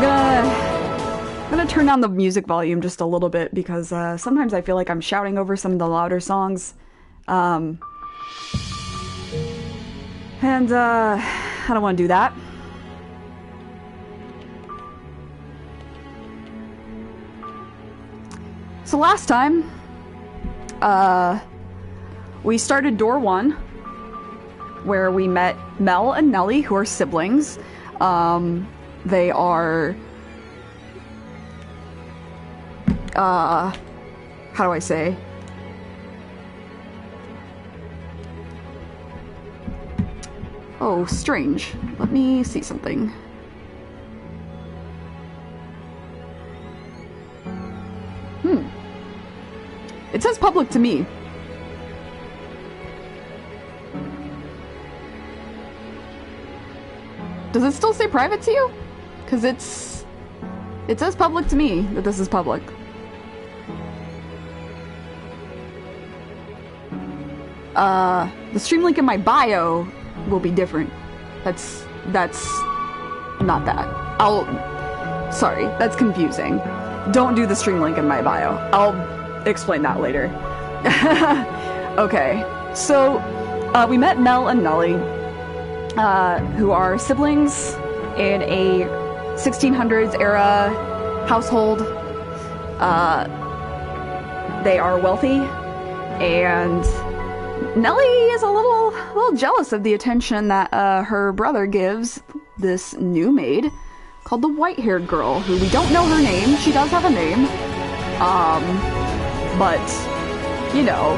I'm gonna turn down the music volume just a little bit because sometimes I feel like I'm shouting over some of the louder songs. And I don't want to do that. So last time, we started door 1, where we met Mel and Nellie, who are siblings. They are... how do I say? Oh, strange. Let me see something. It says public to me. Does it still say private to you? Because it says public to me that this is public. The stream link in my bio will be different. That's not that. Sorry, that's confusing. Don't do the stream link in my bio. I'll explain that later. Okay, so we met Mel and Nellie, who are siblings in a 1600s era household. They are wealthy, and Nellie is a little jealous of the attention that her brother gives this new maid called the white-haired girl, who we don't know her name. She does have a name, but you know,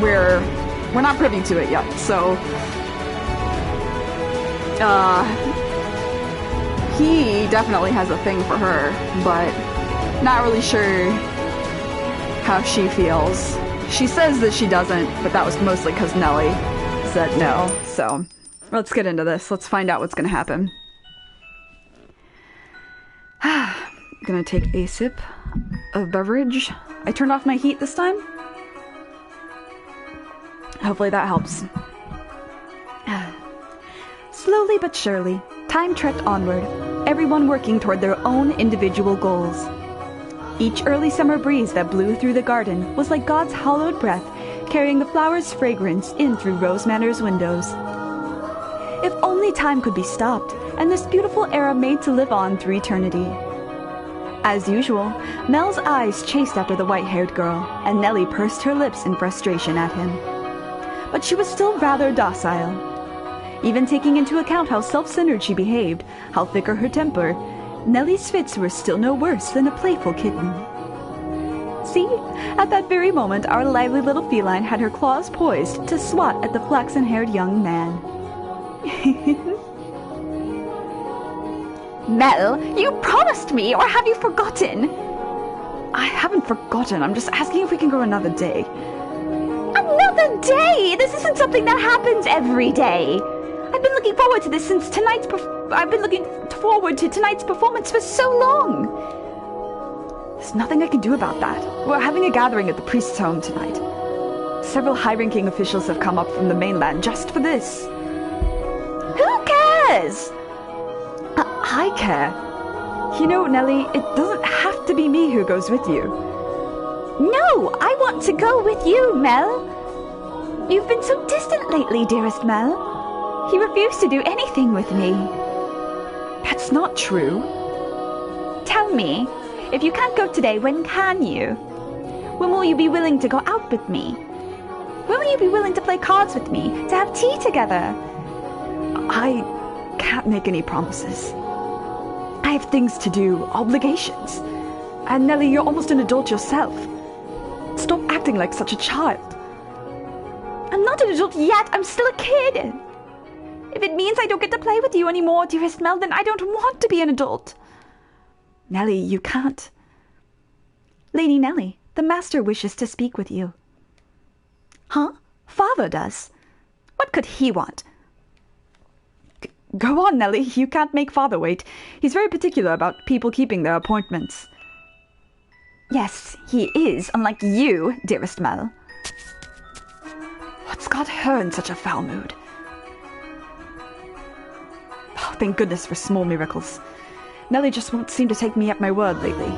we're not privy to it yet. So he definitely has a thing for her, but not really sure how she feels. She says that she doesn't, but that was mostly because Nellie said no. So let's get into this. Let's find out what's gonna happen. Gonna take a sip of beverage. I turned off my heat this time. Hopefully that helps. Slowly but surely, time trekked onward, everyone working toward their own individual goals. Each early summer breeze that blew through the garden was like God's hallowed breath, carrying the flowers' fragrance in through Rose Manor's windows. If only time could be stopped, and this beautiful era made to live on through eternity. As usual, Mel's eyes chased after the white-haired girl, and Nellie pursed her lips in frustration at him. But she was still rather docile. Even taking into account how self-centered she behaved, how thicker her temper, Nellie's fits were still no worse than a playful kitten. See, at that very moment our lively little feline had her claws poised to swat at the flaxen-haired young man. Mel, you promised me, or have you forgotten? I haven't forgotten, I'm just asking if we can go another day. Another day? This isn't something that happens every day. I've been looking forward to this since tonight's performance for so long. There's nothing I can do about that. We're having a gathering at the priest's home tonight. Several high-ranking officials have come up from the mainland just for this. Who cares? I care. You know, Nellie, it doesn't have to be me who goes with you. No, I want to go with you, Mel. You've been so distant lately, dearest Mel. You refuse to do anything with me. That's not true. Tell me, if you can't go today, when can you? When will you be willing to go out with me? When will you be willing to play cards with me, to have tea together? I can't make any promises. I have things to do, obligations. And Nellie, you're almost an adult yourself. Stop acting like such a child. I'm not an adult yet, I'm still a kid. If it means I don't get to play with you anymore, dearest Mel, then I don't want to be an adult. Nellie, you can't. Lady Nellie, the master wishes to speak with you. Huh? Father does. What could he want? Go on, Nellie. You can't make father wait. He's very particular about people keeping their appointments. Yes, he is, unlike you, dearest Mel. What's got her in such a foul mood? Oh, thank goodness for small miracles. Nellie just won't seem to take me at my word lately.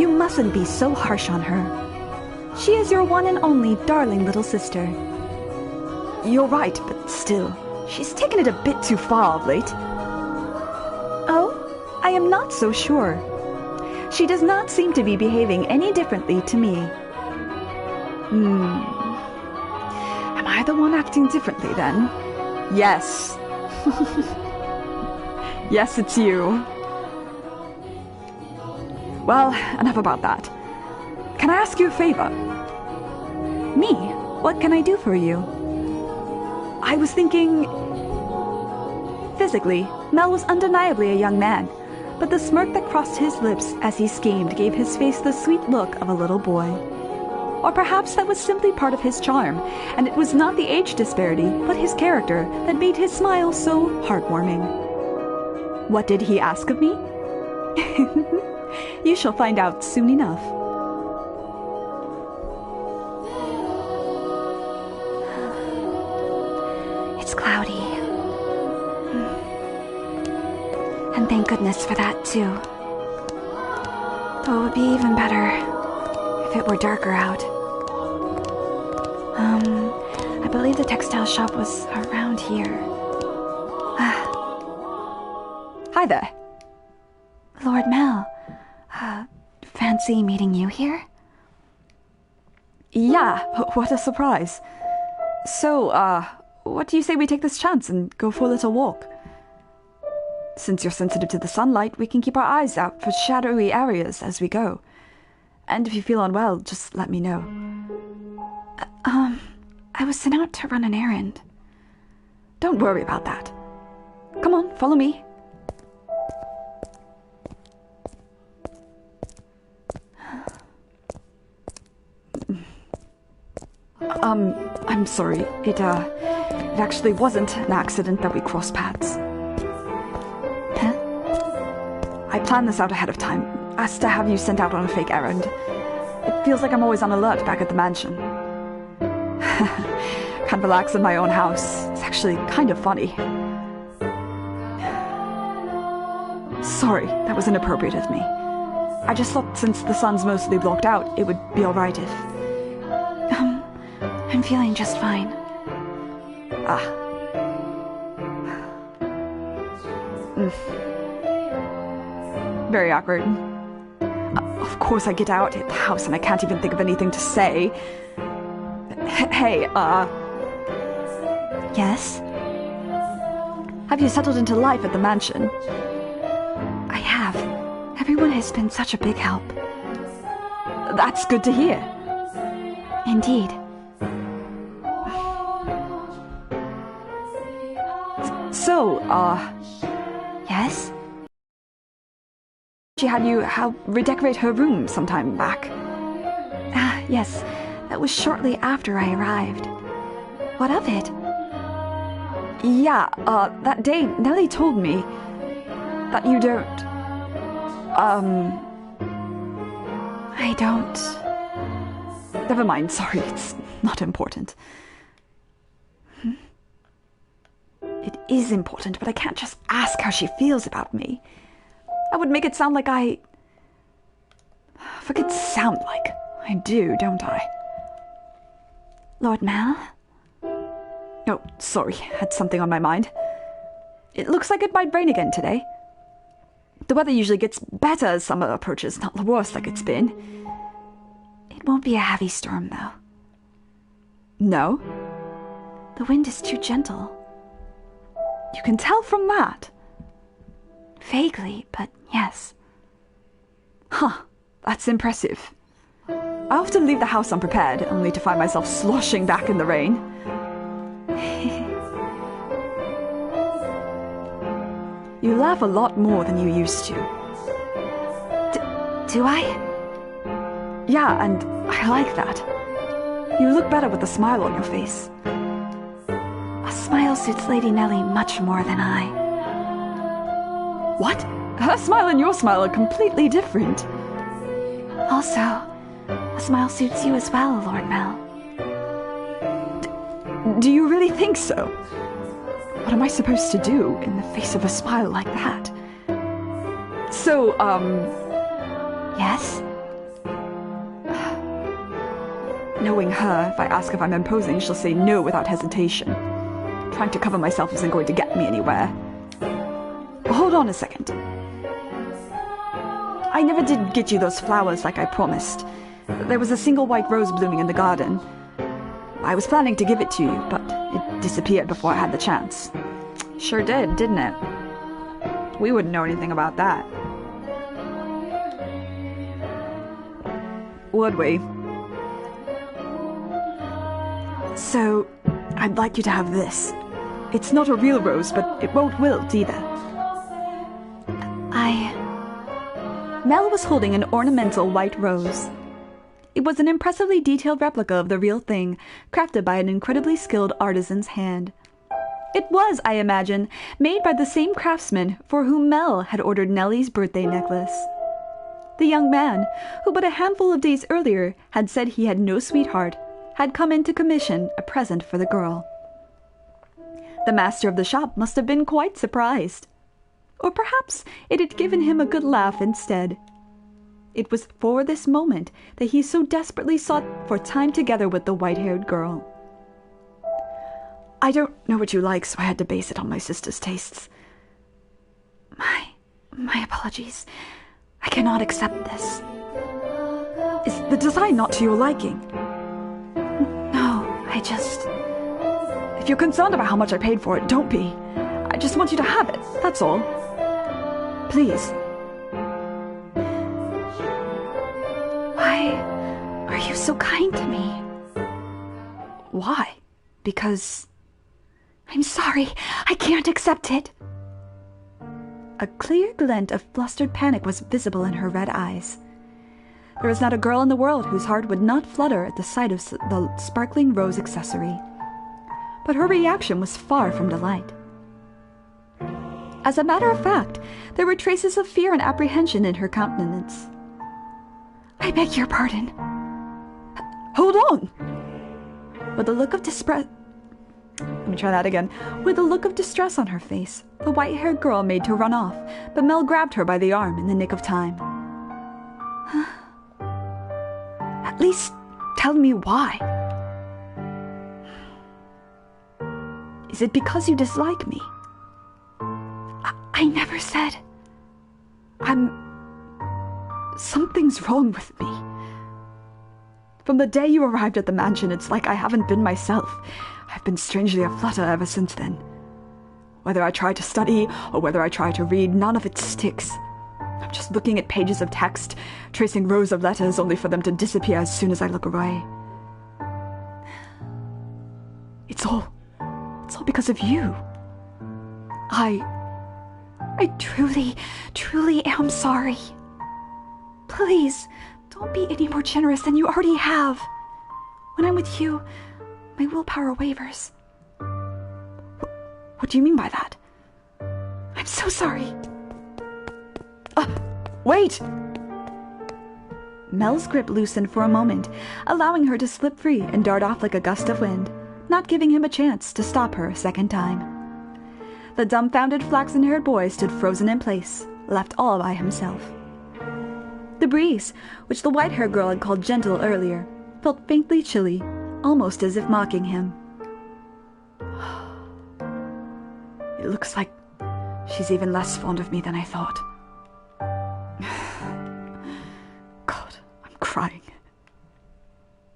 You mustn't be so harsh on her. She is your one and only darling little sister. You're right, but still, she's taken it a bit too far of late. Oh, I am not so sure. She does not seem to be behaving any differently to me. Am I the one acting differently then? Yes. Yes, it's you. Well, enough about that. Can I ask you a favor? Me? What can I do for you? I was thinking... Physically, Mel was undeniably a young man, but the smirk that crossed his lips as he schemed gave his face the sweet look of a little boy. Or perhaps that was simply part of his charm, and it was not the age disparity, but his character that made his smile so heartwarming. What did he ask of me? You shall find out soon enough. It's cloudy. And thank goodness for that, too. Though it would be even better if it were darker out. I believe the textile shop was around here. Hi there. Lord Mel. Fancy meeting you here? Yeah, what a surprise. So, what do you say we take this chance and go for a little walk? Since you're sensitive to the sunlight, we can keep our eyes out for shadowy areas as we go. And if you feel unwell, just let me know. I was sent out to run an errand. Don't worry about that. Come on, follow me. I'm sorry. It actually wasn't an accident that we crossed paths. Huh? I planned this out ahead of time. Asked to have you sent out on a fake errand. It feels like I'm always on alert back at the mansion. Can't relax in my own house. It's actually kind of funny. Sorry, that was inappropriate of me. I just thought since the sun's mostly blocked out, it would be alright if... I'm feeling just fine. Very awkward. Of course I get out at the house and I can't even think of anything to say. Hey, Yes? have you settled into life at the mansion? I have. Everyone has been such a big help. That's good to hear. Indeed. So, Yes? she had you redecorate her room sometime back. Yes. That was shortly after I arrived. What of it? Yeah, that day Nellie told me that you don't... I don't... Never mind, sorry, it's not important. It is important, but I can't just ask how she feels about me. That would make it sound like I forget sound like. I do, don't I? Lord Mel? Oh, sorry, had something on my mind. It looks like it might rain again today. The weather usually gets better as summer approaches, not the worst like it's been. It won't be a heavy storm, though. No? The wind is too gentle. You can tell from that. Vaguely, but yes. Huh, that's impressive. I often leave the house unprepared, only to find myself sloshing back in the rain. You laugh a lot more than you used to. Do I? Yeah, and I like that. You look better with a smile on your face. A smile suits Lady Nellie much more than I. What? Her smile and your smile are completely different. Also, a smile suits you as well, Lord Mel. Do you really think so? What am I supposed to do in the face of a smile like that? So, Yes? knowing her, if I ask if I'm imposing, she'll say no without hesitation. Trying to cover myself isn't going to get me anywhere. Hold on a second. I never did get you those flowers like I promised. There was a single white rose blooming in the garden. I was planning to give it to you, but it disappeared before I had the chance. Sure did, didn't it? We wouldn't know anything about that. Would we? So, I'd like you to have this. It's not a real rose, but it won't wilt either. Mel was holding an ornamental white rose. It was an impressively detailed replica of the real thing, crafted by an incredibly skilled artisan's hand. It was, I imagine, made by the same craftsman for whom Mel had ordered Nellie's birthday necklace. The young man, who but a handful of days earlier had said he had no sweetheart, had come in to commission a present for the girl. The master of the shop must have been quite surprised. Or perhaps it had given him a good laugh instead. It was for this moment that he so desperately sought for time together with the white-haired girl. I don't know what you like, so I had to base it on my sister's tastes. My apologies. I cannot accept this. Is the design not to your liking? No, I just... If you're concerned about how much I paid for it, don't be. I just want you to have it, that's all. Please. Why are you so kind to me? Why? Because... I'm sorry, I can't accept it. A clear glint of flustered panic was visible in her red eyes. There was not a girl in the world whose heart would not flutter at the sight of the sparkling rose accessory. But her reaction was far from delight. As a matter of fact, there were traces of fear and apprehension in her countenance. I beg your pardon. Hold on! With a look of distress on her face, the white-haired girl made to run off, but Mel grabbed her by the arm in the nick of time. At least tell me why. Is it because you dislike me? I never said... Something's wrong with me. From the day you arrived at the mansion, it's like I haven't been myself. I've been strangely aflutter ever since then. Whether I try to study or whether I try to read, none of it sticks. I'm just looking at pages of text, tracing rows of letters only for them to disappear as soon as I look away. It's all because of you. I truly am sorry. Please, don't be any more generous than you already have. When I'm with you, my willpower wavers. What do you mean by that? I'm so sorry. Wait! Mel's grip loosened for a moment, allowing her to slip free and dart off like a gust of wind, not giving him a chance to stop her a second time. The dumbfounded flaxen-haired boy stood frozen in place, left all by himself. The breeze, which the white-haired girl had called gentle earlier, felt faintly chilly, almost as if mocking him. It looks like she's even less fond of me than I thought. God, I'm crying.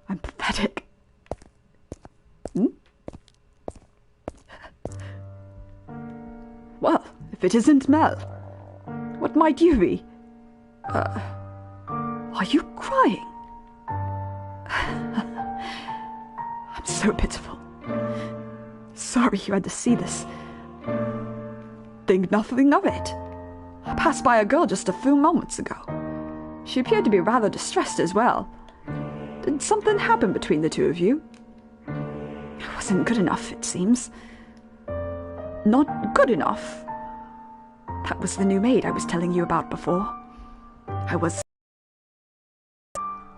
I'm pathetic. Well, if it isn't Mel, what might you be? Are you crying? I'm so pitiful. Sorry you had to see this. Think nothing of it. I passed by a girl just a few moments ago. She appeared to be rather distressed as well. Did something happen between the two of you? I wasn't good enough, it seems. Not good enough. That was the new maid I was telling you about before. I was...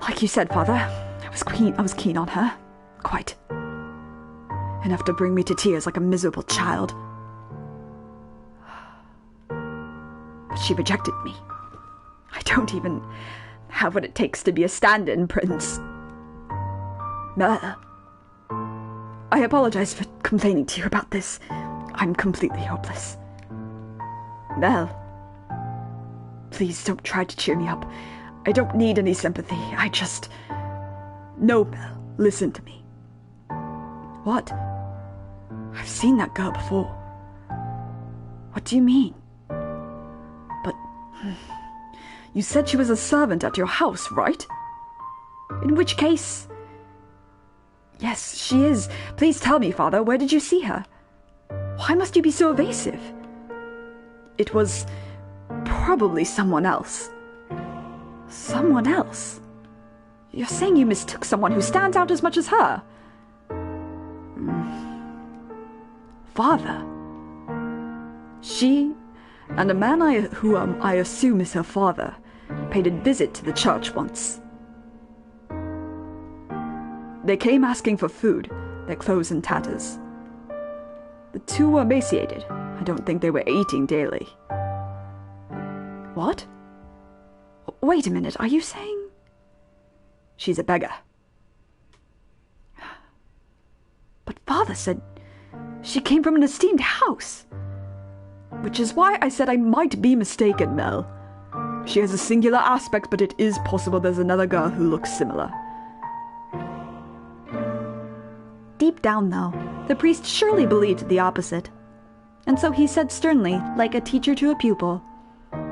Like you said, Father, I was keen on her. Quite. Enough to bring me to tears like a miserable child. But she rejected me. I don't even have what it takes to be a stand-in prince. Mel, I apologize for complaining to you about this. I'm completely hopeless. Mel, please don't try to cheer me up. I don't need any sympathy. No, Mel, listen to me. What? I've seen that girl before. What do you mean? But you said she was a servant at your house, right? In which case... Yes, she is. Please tell me, Father, where did you see her? Why must you be so evasive? It was probably someone else. Someone else? You're saying you mistook someone who stands out as much as her? Father? She and a man who I assume is her father paid a visit to the church once. They came asking for food, their clothes in tatters. The two were emaciated. I don't think they were eating daily. What? Wait a minute, are you saying... She's a beggar. But Father said she came from an esteemed house. Which is why I said I might be mistaken, Mel. She has a singular aspect, but it is possible there's another girl who looks similar. Deep down, though, the priest surely believed the opposite. And so he said sternly, like a teacher to a pupil,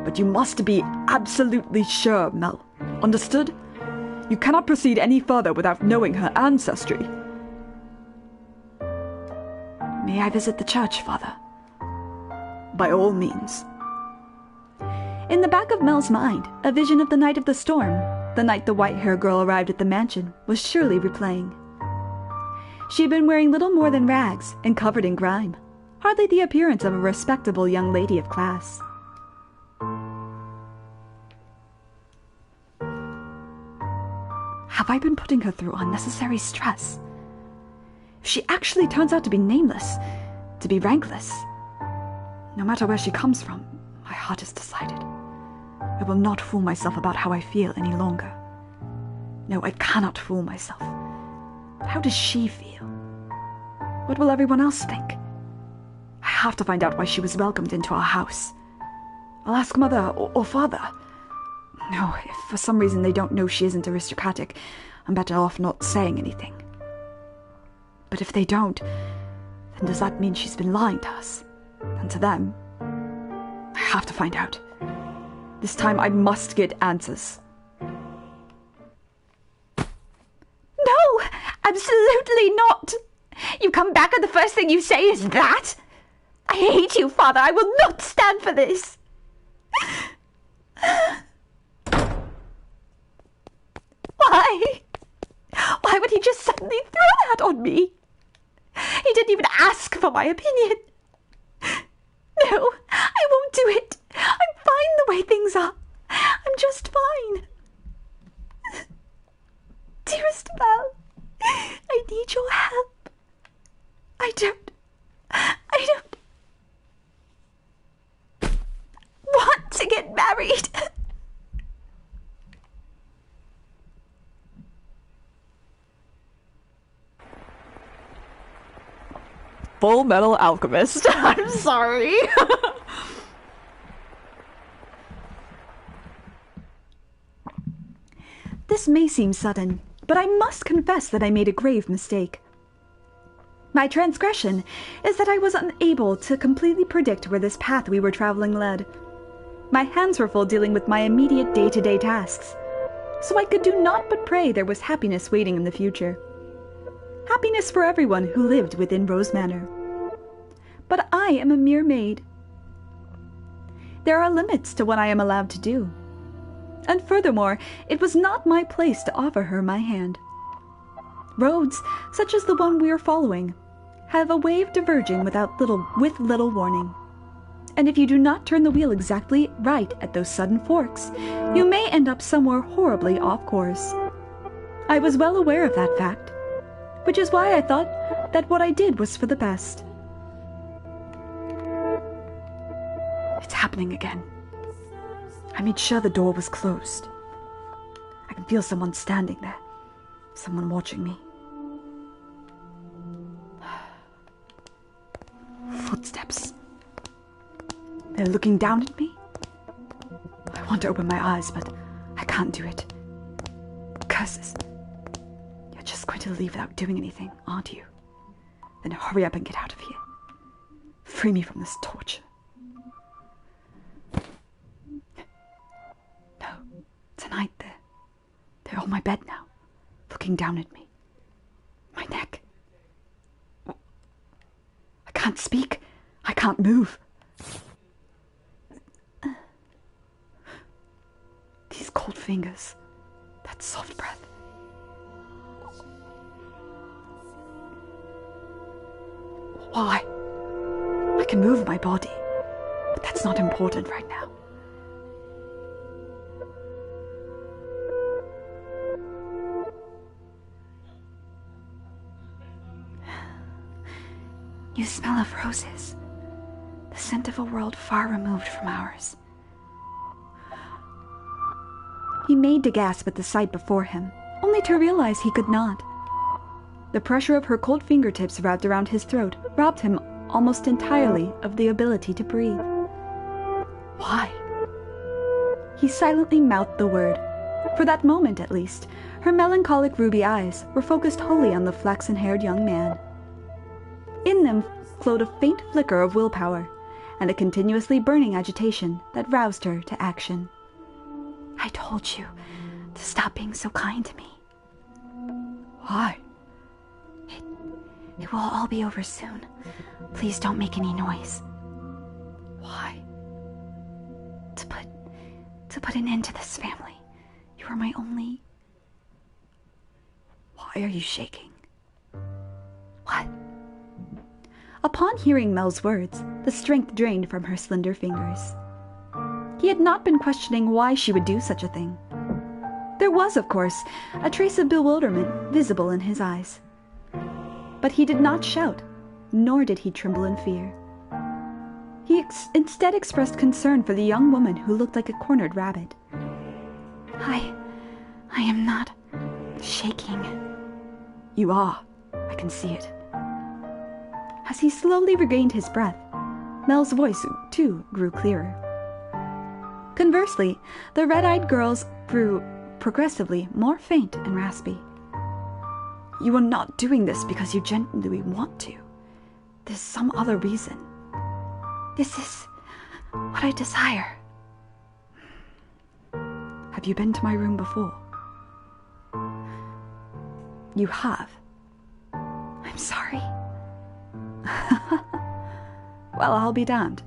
But you must be absolutely sure, Mel. Understood? You cannot proceed any further without knowing her ancestry. May I visit the church, Father? By all means. In the back of Mel's mind, a vision of the night of the storm, the night the white-haired girl arrived at the mansion, was surely replaying. She had been wearing little more than rags and covered in grime, hardly the appearance of a respectable young lady of class. Have I been putting her through unnecessary stress? If she actually turns out to be nameless, to be rankless, no matter where she comes from, my heart is decided. I will not fool myself about how I feel any longer. No, I cannot fool myself. But how does she feel? What will everyone else think? I have to find out why she was welcomed into our house. I'll ask Mother or Father. No, if for some reason they don't know she isn't aristocratic, I'm better off not saying anything. But if they don't, then does that mean she's been lying to us? And to them? I have to find out. This time I must get answers. No! Absolutely not! You come back and the first thing you say is that? I hate you, Father. I will not stand for this. Why? Why would he just suddenly throw that on me? He didn't even ask for my opinion. No, I won't do it. I'm fine the way things are. I'm just fine. Dearest Val, I need your help. I don't want to get married. Full Metal Alchemist. I'm sorry. This may seem sudden, but I must confess that I made a grave mistake. My transgression is that I was unable to completely predict where this path we were traveling led. My hands were full dealing with my immediate day-to-day tasks, so I could do naught but pray there was happiness waiting in the future. Happiness for everyone who lived within Rose Manor. But I am a mere maid. There are limits to what I am allowed to do. And furthermore, it was not my place to offer her my hand. Roads, such as the one we are following, have a way of diverging with little warning. And if you do not turn the wheel exactly right at those sudden forks, you may end up somewhere horribly off course. I was well aware of that fact, which is why I thought that what I did was for the best. It's happening again. I made sure the door was closed. I can feel someone standing there. Someone watching me. Footsteps. They're looking down at me. I want to open my eyes, but I can't do it. Curses. You're just going to leave without doing anything, aren't you? Then hurry up and get out of here. Free me from this torture. No. Tonight they're on my bed now, looking down at me. My neck. I can't speak. I can't move. These cold fingers. That soft breath. Why? I can move my body, but that's not important right now. You smell of roses, the scent of a world far removed from ours. He made to gasp at the sight before him, only to realize he could not. The pressure of her cold fingertips wrapped around his throat robbed him almost entirely of the ability to breathe. Why? He silently mouthed the word. For that moment, at least, her melancholic ruby eyes were focused wholly on the flaxen-haired young man. In them glowed a faint flicker of willpower, and a continuously burning agitation that roused her to action. I told you to stop being so kind to me. Why? It will all be over soon. Please don't make any noise. Why? To put an end to this family. You are my only... Why are you shaking? What? Upon hearing Mel's words, the strength drained from her slender fingers. He had not been questioning why she would do such a thing. There was, of course, a trace of bewilderment visible in his eyes. But he did not shout, nor did he tremble in fear. He instead expressed concern for the young woman who looked like a cornered rabbit. I am not shaking. You are. I can see it. As he slowly regained his breath, Mel's voice, too, grew clearer. Conversely, the red-eyed girl's grew progressively more faint and raspy. You are not doing this because you genuinely want to. There's some other reason. This is what I desire. Have you been to my room before? You have. I'm sorry. Well, I'll be damned.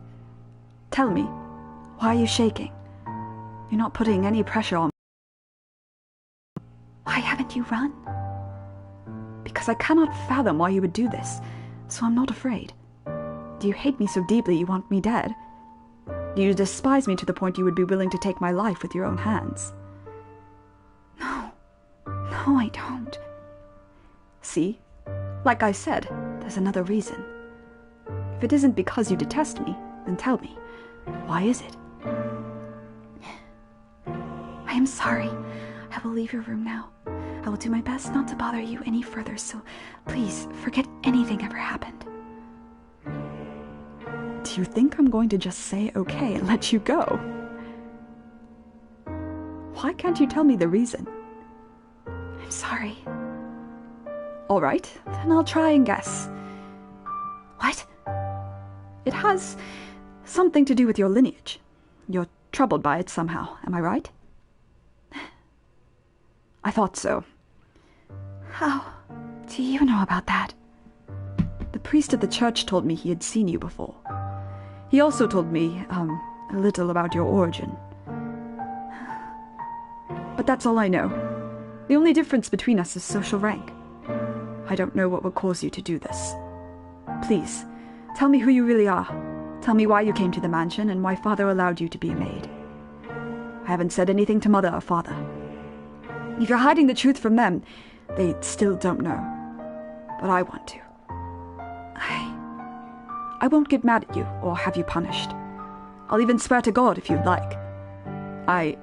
Tell me, why are you shaking? You're not putting any pressure on me. Why haven't you run? Because I cannot fathom why you would do this, so I'm not afraid. Do you hate me so deeply you want me dead? Do you despise me to the point you would be willing to take my life with your own hands? No, I don't. See? Like I said, there's another reason. If it isn't because you detest me, then tell me, why is it? I am sorry. I will leave your room now. I will do my best not to bother you any further, so please forget anything ever happened. Do you think I'm going to just say okay and let you go? Why can't you tell me the reason? I'm sorry. All right, then I'll try and guess. What? It has something to do with your lineage. You're troubled by it somehow, am I right? I thought so. How do you know about that? The priest at the church told me he had seen you before. He also told me, a little about your origin. But that's all I know. The only difference between us is social rank. I don't know what will cause you to do this. Please, tell me who you really are. Tell me why you came to the mansion and why Father allowed you to be a maid. I haven't said anything to Mother or Father. If you're hiding the truth from them, they still don't know. But I want to. I won't get mad at you or have you punished. I'll even swear to God if you'd like. I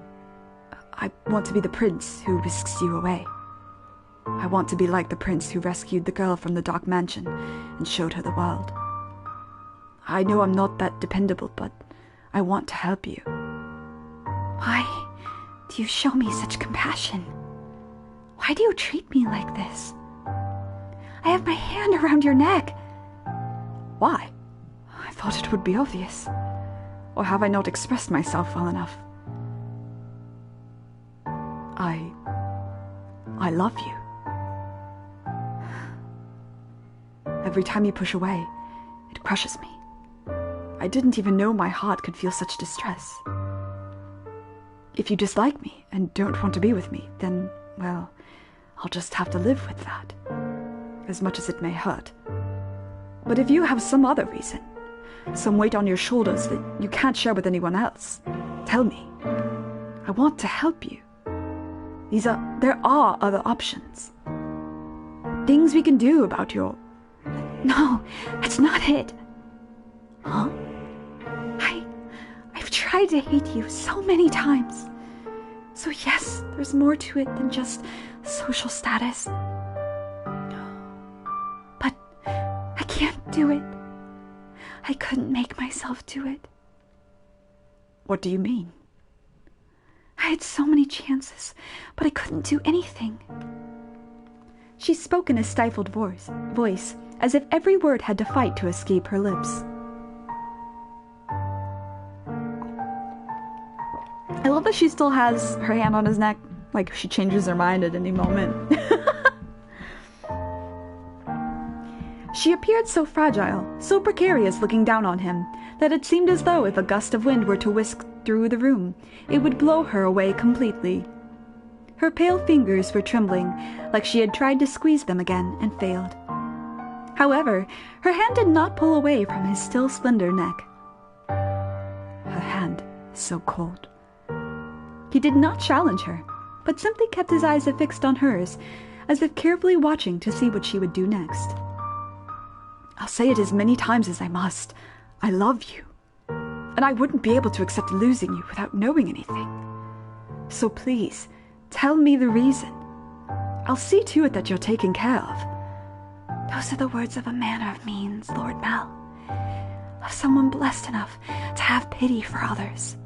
want to be the prince who whisks you away. I want to be like the prince who rescued the girl from the dark mansion and showed her the world. I know I'm not that dependable, but I want to help you. Why do you show me such compassion? Why do you treat me like this? I have my hand around your neck. Why? I thought it would be obvious. Or have I not expressed myself well enough? I love you. Every time you push away, it crushes me. I didn't even know my heart could feel such distress. If you dislike me and don't want to be with me, then, well, I'll just have to live with that, as much as it may hurt. But if you have some other reason, some weight on your shoulders that you can't share with anyone else, tell me. I want to help you. There are other options. Things we can do about your... No, that's not it. Huh? I've tried to hate you so many times. So yes, there's more to it than just social status. But I can't do it. I couldn't make myself do it. What do you mean? I had so many chances, but I couldn't do anything. She spoke in a stifled voice, as if every word had to fight to escape her lips. I love that she still has her hand on his neck, like she changes her mind at any moment. She appeared so fragile, so precarious looking down on him, that it seemed as though if a gust of wind were to whisk through the room, it would blow her away completely. Her pale fingers were trembling, like she had tried to squeeze them again and failed. However, her hand did not pull away from his still slender neck. Her hand so cold. He did not challenge her, but simply kept his eyes affixed on hers, as if carefully watching to see what she would do next. I'll say it as many times as I must. I love you. And I wouldn't be able to accept losing you without knowing anything. So please, tell me the reason. I'll see to it that you're taken care of. Those are the words of a man of means, Lord Mel. Of someone blessed enough to have pity for others.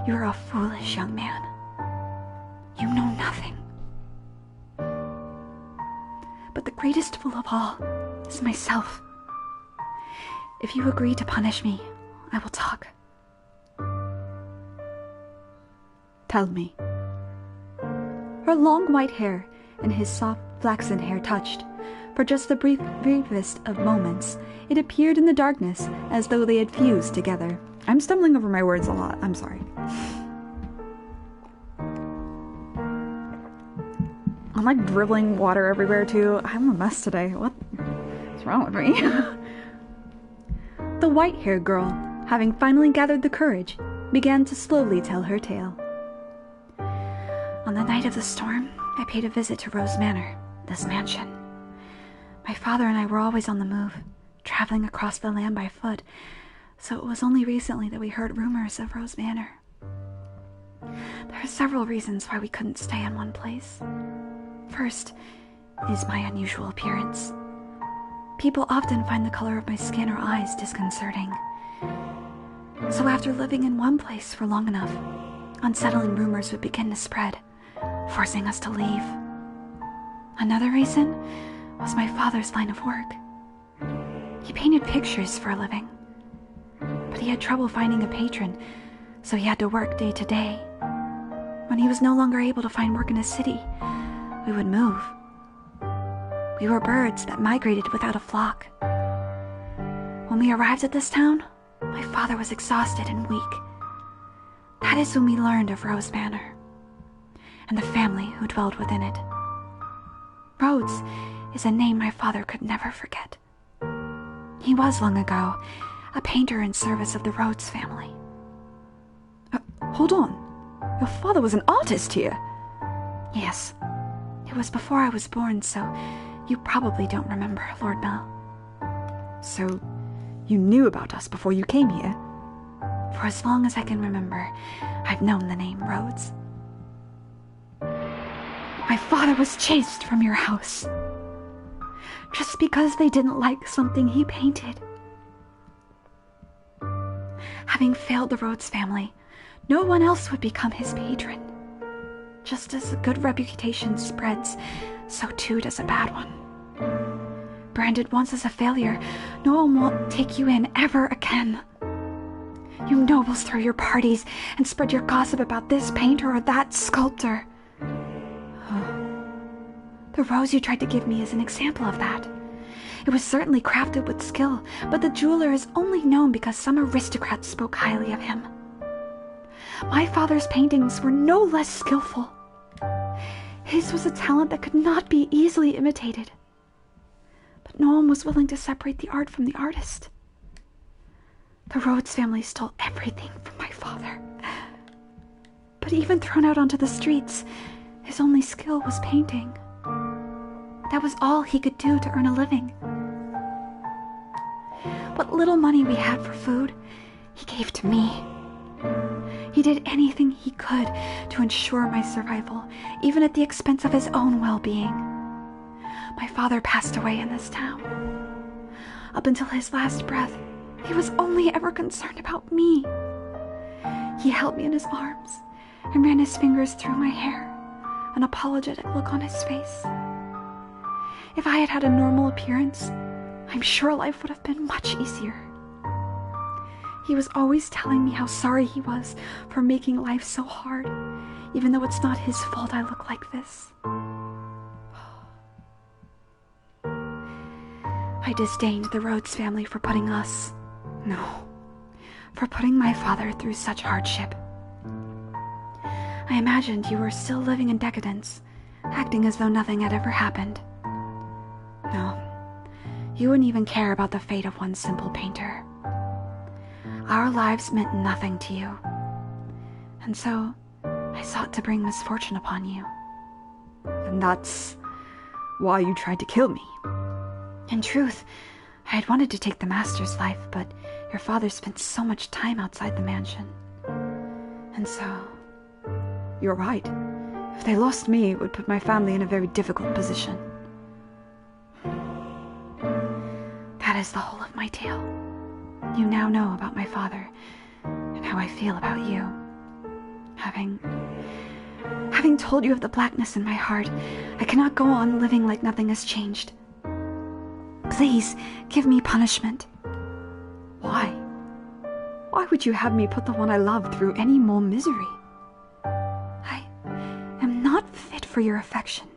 You are a foolish young man. You know nothing. But the greatest fool of all is myself. If you agree to punish me, I will talk. Tell me. Her long white hair and his soft flaxen hair touched. For just the briefest of moments, it appeared in the darkness as though they had fused together. I'm stumbling over my words a lot. I'm sorry. I'm like dribbling water everywhere too. I'm a mess today. What's wrong with me? The white-haired girl, having finally gathered the courage, began to slowly tell her tale. On the night of the storm, I paid a visit to Rose Manor, this mansion. My father and I were always on the move, traveling across the land by foot, so it was only recently that we heard rumors of Rose Manor. There are several reasons why we couldn't stay in one place. First is my unusual appearance. People often find the color of my skin or eyes disconcerting. So after living in one place for long enough, unsettling rumors would begin to spread, forcing us to leave. Another reason was my father's line of work. He painted pictures for a living, but he had trouble finding a patron, so he had to work day to day. When he was no longer able to find work in a city, we would move. We were birds that migrated without a flock. When we arrived at this town, my father was exhausted and weak. That is when we learned of Rose Manor and the family who dwelled within it. Rhodes is a name my father could never forget. He was long ago a painter in service of the Rhodes family. Hold on. Your father was an artist here. Yes. It was before I was born, so you probably don't remember, Lord Mel. So, you knew about us before you came here? For as long as I can remember, I've known the name Rhodes. My father was chased from your house just because they didn't like something he painted. Having failed the Rhodes family, no one else would become his patron. Just as a good reputation spreads, so too does a bad one. Branded once as a failure, no one will take you in ever again. You nobles throw your parties and spread your gossip about this painter or that sculptor. The rose you tried to give me is an example of that. It was certainly crafted with skill, but the jeweler is only known because some aristocrat spoke highly of him. My father's paintings were no less skillful. His was a talent that could not be easily imitated. But no one was willing to separate the art from the artist. The Rhodes family stole everything from my father. But even thrown out onto the streets, his only skill was painting. That was all he could do to earn a living. What little money we had for food, he gave to me. He did anything he could to ensure my survival, even at the expense of his own well-being. My father passed away in this town. Up until his last breath, he was only ever concerned about me. He held me in his arms and ran his fingers through my hair, an apologetic look on his face. If I had had a normal appearance, I'm sure life would have been much easier. He was always telling me how sorry he was for making life so hard, even though it's not his fault I look like this. I disdained the Rhodes family for putting my father through such hardship. I imagined you were still living in decadence, acting as though nothing had ever happened. No, you wouldn't even care about the fate of one simple painter. Our lives meant nothing to you, and so I sought to bring misfortune upon you. And that's why you tried to kill me. In truth, I had wanted to take the master's life, but your father spent so much time outside the mansion. And so... You're right. If they lost me, it would put my family in a very difficult position. That is the whole of my tale. You now know about my father, and how I feel about you. Having told you of the blackness in my heart, I cannot go on living like nothing has changed. Please, give me punishment. Why? Why would you have me put the one I love through any more misery? I am not fit for your affection.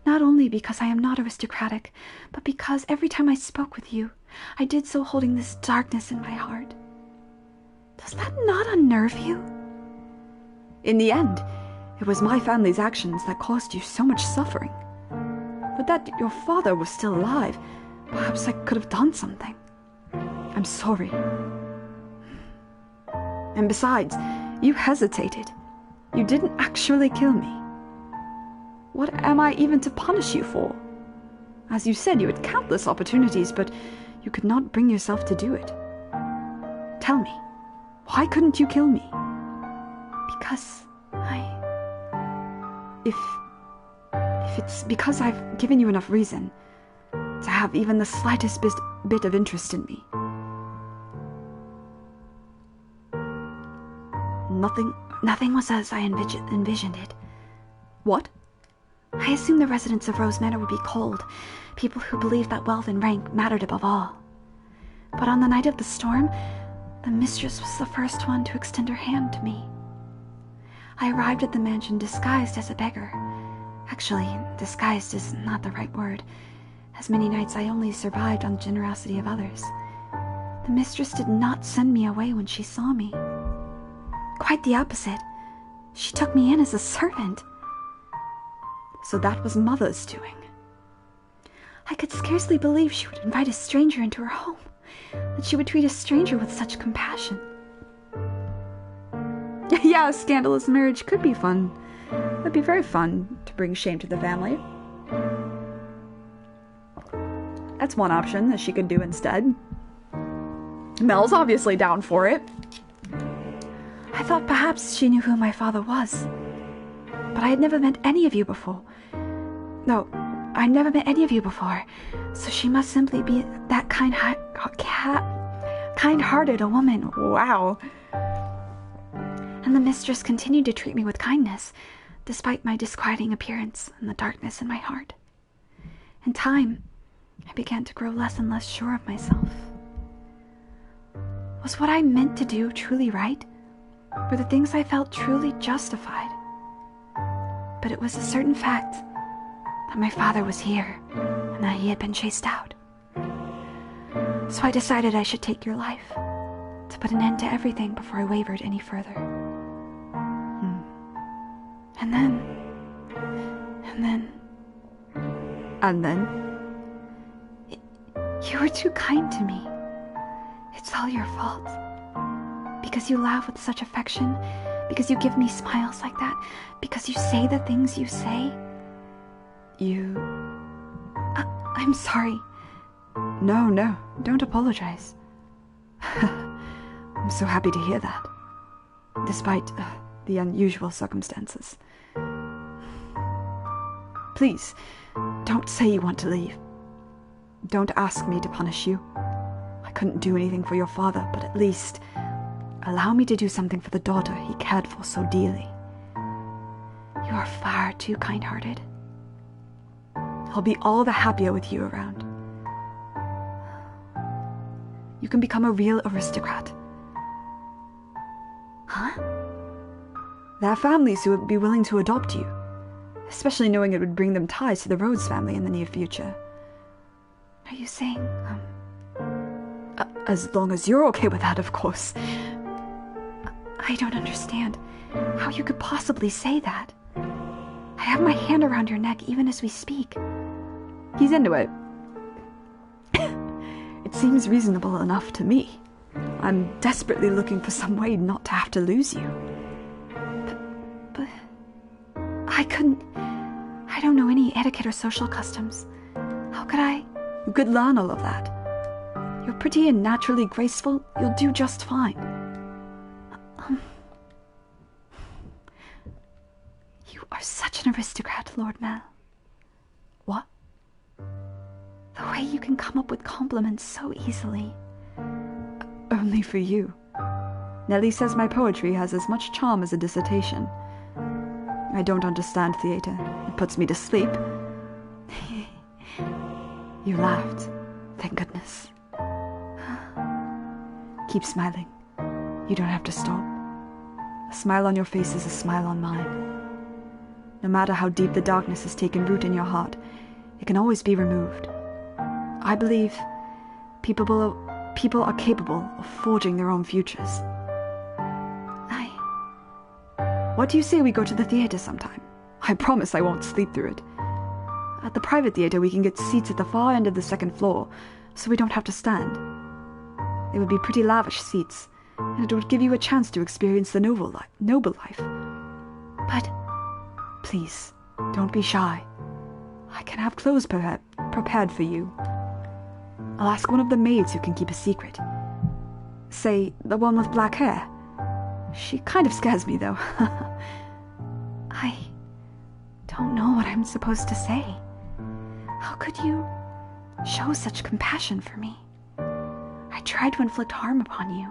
Not only because I am not aristocratic, but because every time I spoke with you, I did so holding this darkness in my heart. Does that not unnerve you? In the end, it was my family's actions that caused you so much suffering. But that your father was still alive, perhaps I could have done something. I'm sorry. And besides, you hesitated. You didn't actually kill me. What am I even to punish you for? As you said, you had countless opportunities, but you could not bring yourself to do it. Tell me, why couldn't you kill me? Because If it's because I've given you enough reason to have even the slightest bit of interest in me. Nothing was as I envisioned it. What? I assumed the residents of Rose Manor would be cold, people who believed that wealth and rank mattered above all. But on the night of the storm, the mistress was the first one to extend her hand to me. I arrived at the mansion disguised as a beggar. Actually, disguised is not the right word. As many nights I only survived on the generosity of others. The mistress did not send me away when she saw me. Quite the opposite. She took me in as a servant. So that was Mother's doing. I could scarcely believe she would invite a stranger into her home, that she would treat a stranger with such compassion. Yeah, a scandalous marriage could be fun. It would be very fun to bring shame to the family. That's one option that she could do instead. Mel's obviously down for it. I thought perhaps she knew who my father was. But I had never met any of you before. No, I'd never met any of you before. So she must simply be that kind-hearted a woman. Wow. And the mistress continued to treat me with kindness, despite my disquieting appearance and the darkness in my heart. In time, I began to grow less and less sure of myself. Was what I meant to do truly right? Were the things I felt truly justified? But it was a certain fact that my father was here and that he had been chased out. So I decided I should take your life to put an end to everything before I wavered any further. And then... You were too kind to me. It's all your fault. Because you laugh with such affection, because you give me smiles like that, because you say the things you say. I'm sorry. No, don't apologize. I'm so happy to hear that, despite the unusual circumstances. Please, don't say you want to leave. Don't ask me to punish you. I couldn't do anything for your father, but at least allow me to do something for the daughter he cared for so dearly. You are far too kind-hearted. I'll be all the happier with you around. You can become a real aristocrat. Huh? There are families who would be willing to adopt you, especially knowing it would bring them ties to the Rhodes family in the near future. Are you saying, As long as you're okay with that, of course. I don't understand how you could possibly say that. I have my hand around your neck even as we speak. He's into it. It seems reasonable enough to me. I'm desperately looking for some way not to have to lose you. But I couldn't... I don't know any etiquette or social customs. How could I... You could learn all of that. You're pretty and naturally graceful. You'll do just fine. You are such an aristocrat, Lord Mel. What? The way you can come up with compliments so easily. Only for you. Nellie says my poetry has as much charm as a dissertation. I don't understand theater. It puts me to sleep. You laughed. Thank goodness. Keep smiling. You don't have to stop. A smile on your face is a smile on mine. No matter how deep the darkness has taken root in your heart, it can always be removed. I believe people are capable of forging their own futures. What do you say we go to the theater sometime? I promise I won't sleep through it. At the private theater, we can get seats at the far end of the second floor, so we don't have to stand. They would be pretty lavish seats, and it would give you a chance to experience the noble life. But, please, don't be shy. I can have clothes prepared for you. I'll ask one of the maids who can keep a secret. Say, the one with black hair. She kind of scares me, though. I don't know what I'm supposed to say. How could you show such compassion for me? I tried to inflict harm upon you.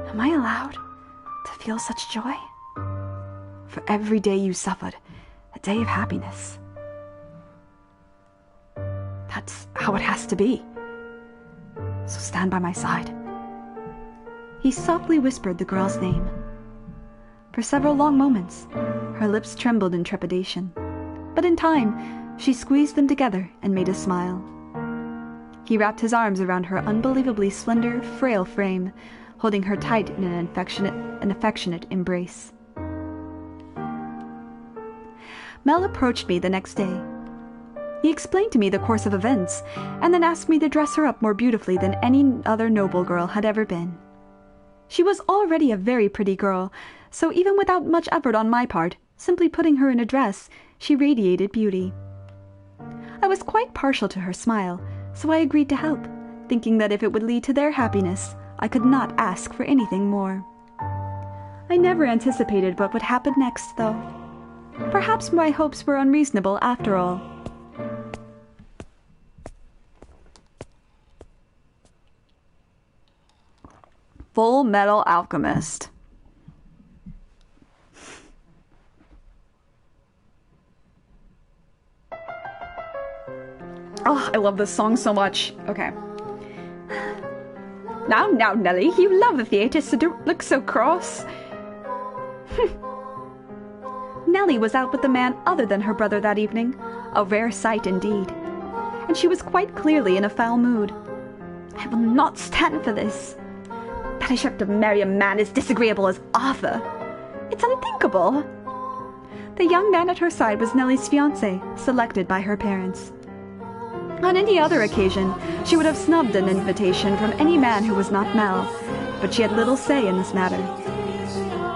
Am I allowed to feel such joy? For every day you suffered, a day of happiness. That's how it has to be. So stand by my side. He softly whispered the girl's name. For several long moments, her lips trembled in trepidation, but in time, she squeezed them together and made a smile. He wrapped his arms around her unbelievably slender, frail frame, holding her tight in an affectionate embrace. Mel approached me the next day. He explained to me the course of events, and then asked me to dress her up more beautifully than any other noble girl had ever been. She was already a very pretty girl, so even without much effort on my part, simply putting her in a dress, she radiated beauty. I was quite partial to her smile, so I agreed to help, thinking that if it would lead to their happiness, I could not ask for anything more. I never anticipated what would happen next, though. Perhaps my hopes were unreasonable after all. Full Metal Alchemist. Oh, I love this song so much. Okay. Now, Nelly, you love the theatre, so don't look so cross. Nellie was out with a man other than her brother that evening, a rare sight indeed, and she was quite clearly in a foul mood. I will not stand for this. That I should have to marry a man as disagreeable as Arthur. It's unthinkable. The young man at her side was Nellie's fiancé, selected by her parents. On any other occasion, she would have snubbed an invitation from any man who was not Mel, but she had little say in this matter.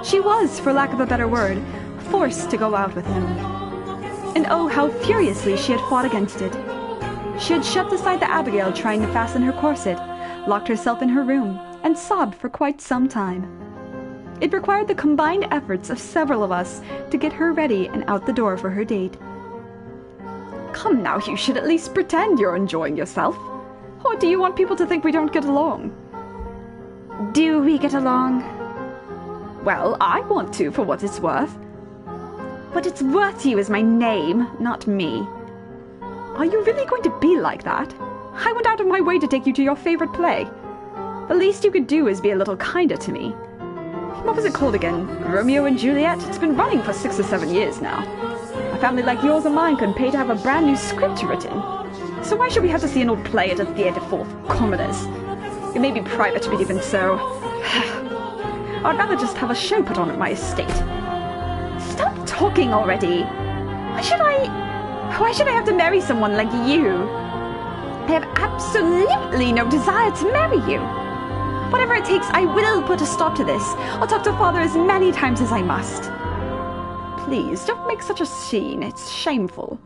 She was, for lack of a better word, forced to go out with him. And oh, how furiously she had fought against it. She had shut aside the Abigail trying to fasten her corset, locked herself in her room, and sobbed for quite some time. It required the combined efforts of several of us to get her ready and out the door for her date. Come now, you should at least pretend you're enjoying yourself. Or do you want people to think we don't get along? Do we get along? Well, I want to, for what it's worth. What it's worth to you is my name, not me. Are you really going to be like that? I went out of my way to take you to your favorite play. The least you could do is be a little kinder to me. What was it called again? Romeo and Juliet? It's been running for 6 or 7 years now. A family like yours and mine couldn't pay to have a brand new script written. So why should we have to see an old play at a theatre full of commoners? It may be private, but even so... I'd rather just have a show put on at my estate. Stop talking already. Why should I have to marry someone like you? I have absolutely no desire to marry you. Whatever it takes, I will put a stop to this. I'll talk to Father as many times as I must. Please, don't make such a scene. It's shameful.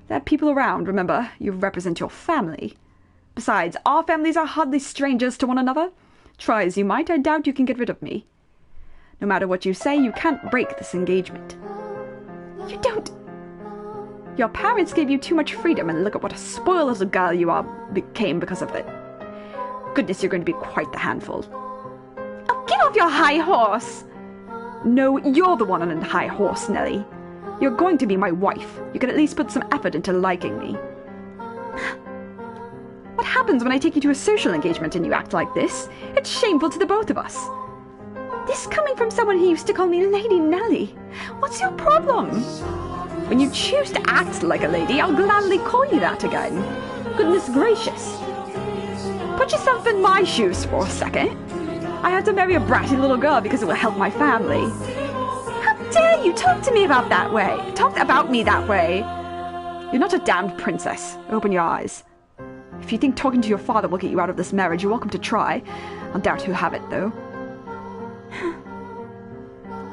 There are people around, remember. You represent your family. Besides, our families are hardly strangers to one another. Try as you might, I doubt you can get rid of me. No matter what you say, you can't break this engagement. You don't... Your parents gave you too much freedom, and look at what a spoiled little girl you became because of it. Goodness, you're going to be quite the handful. Oh, get off your high horse! No, you're the one on a high horse, Nellie. You're going to be my wife. You can at least put some effort into liking me. What happens when I take you to a social engagement and you act like this? It's shameful to the both of us. This coming from someone who used to call me Lady Nellie. What's your problem? When you choose to act like a lady, I'll gladly call you that again. Goodness gracious. Put yourself in my shoes for a second. I had to marry a bratty little girl because it will help my family. How dare you talk to me about that way? Talk about me that way. You're not a damned princess. Open your eyes. If you think talking to your father will get you out of this marriage, you're welcome to try. I doubt he'll have it, though.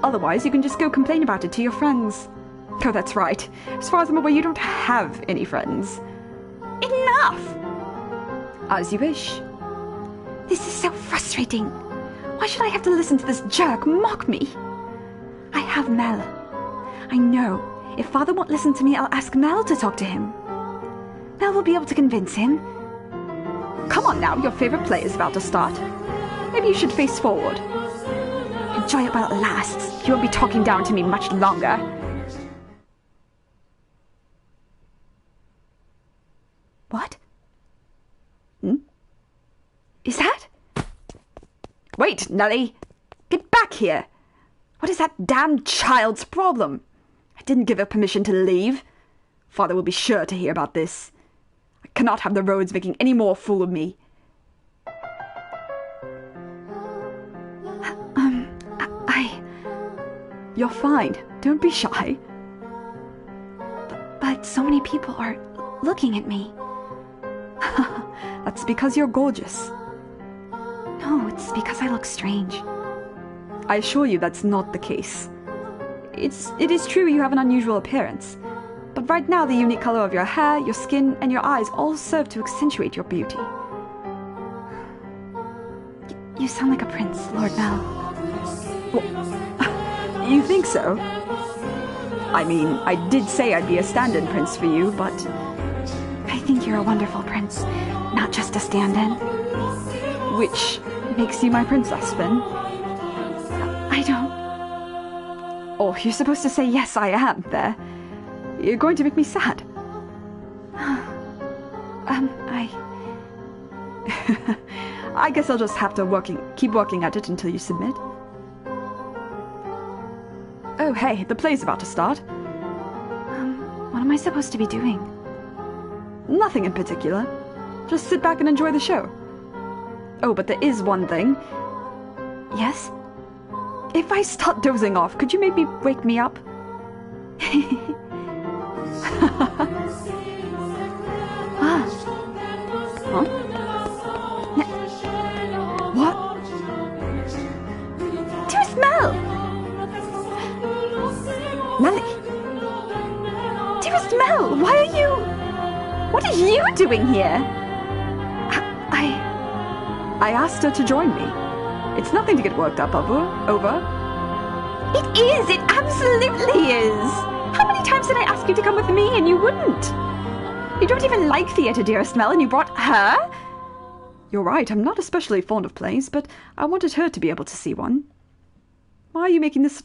Otherwise, you can just go complain about it to your friends. Oh, that's right. As far as I'm aware, you don't have any friends. Enough! As you wish. This is so frustrating. Why should I have to listen to this jerk mock me? I have Mel. I know. If Father won't listen to me, I'll ask Mel to talk to him. Mel will be able to convince him. Come on now, your favorite play is about to start. Maybe you should face forward. Enjoy it while it lasts. You won't be talking down to me much longer. What? Is that? Wait, Nellie! Get back here! What is that damned child's problem? I didn't give her permission to leave. Father will be sure to hear about this. I cannot have the roads making any more fool of me. You're fine. Don't be shy. But so many people are looking at me. That's because you're gorgeous. No, it's because I look strange. I assure you that's not the case. It is true you have an unusual appearance, but right now the unique color of your hair, your skin, and your eyes all serve to accentuate your beauty. You sound like a prince, Lord Mel. Well, you think so? I mean, I did say I'd be a stand-in prince for you, but... I think you're a wonderful prince, not just a stand-in. Which makes you my princess, Finn? I don't... Oh, you're supposed to say yes, I am, there. You're going to make me sad. I guess I'll just have to keep working at it until you submit. Oh, hey, the play's about to start. What am I supposed to be doing? Nothing in particular. Just sit back and enjoy the show. Oh, but there is one thing. Yes? If I start dozing off, could you maybe wake me up? Ah. Huh? What? Dearest Mel! Melly? Dearest Mel, why are you... What are you doing here? I asked her to join me. It's nothing to get worked up over. It is! It absolutely is! How many times did I ask you to come with me and you wouldn't? You don't even like theatre, dearest Mel, and you brought her? You're right, I'm not especially fond of plays, but I wanted her to be able to see one. Why are you making this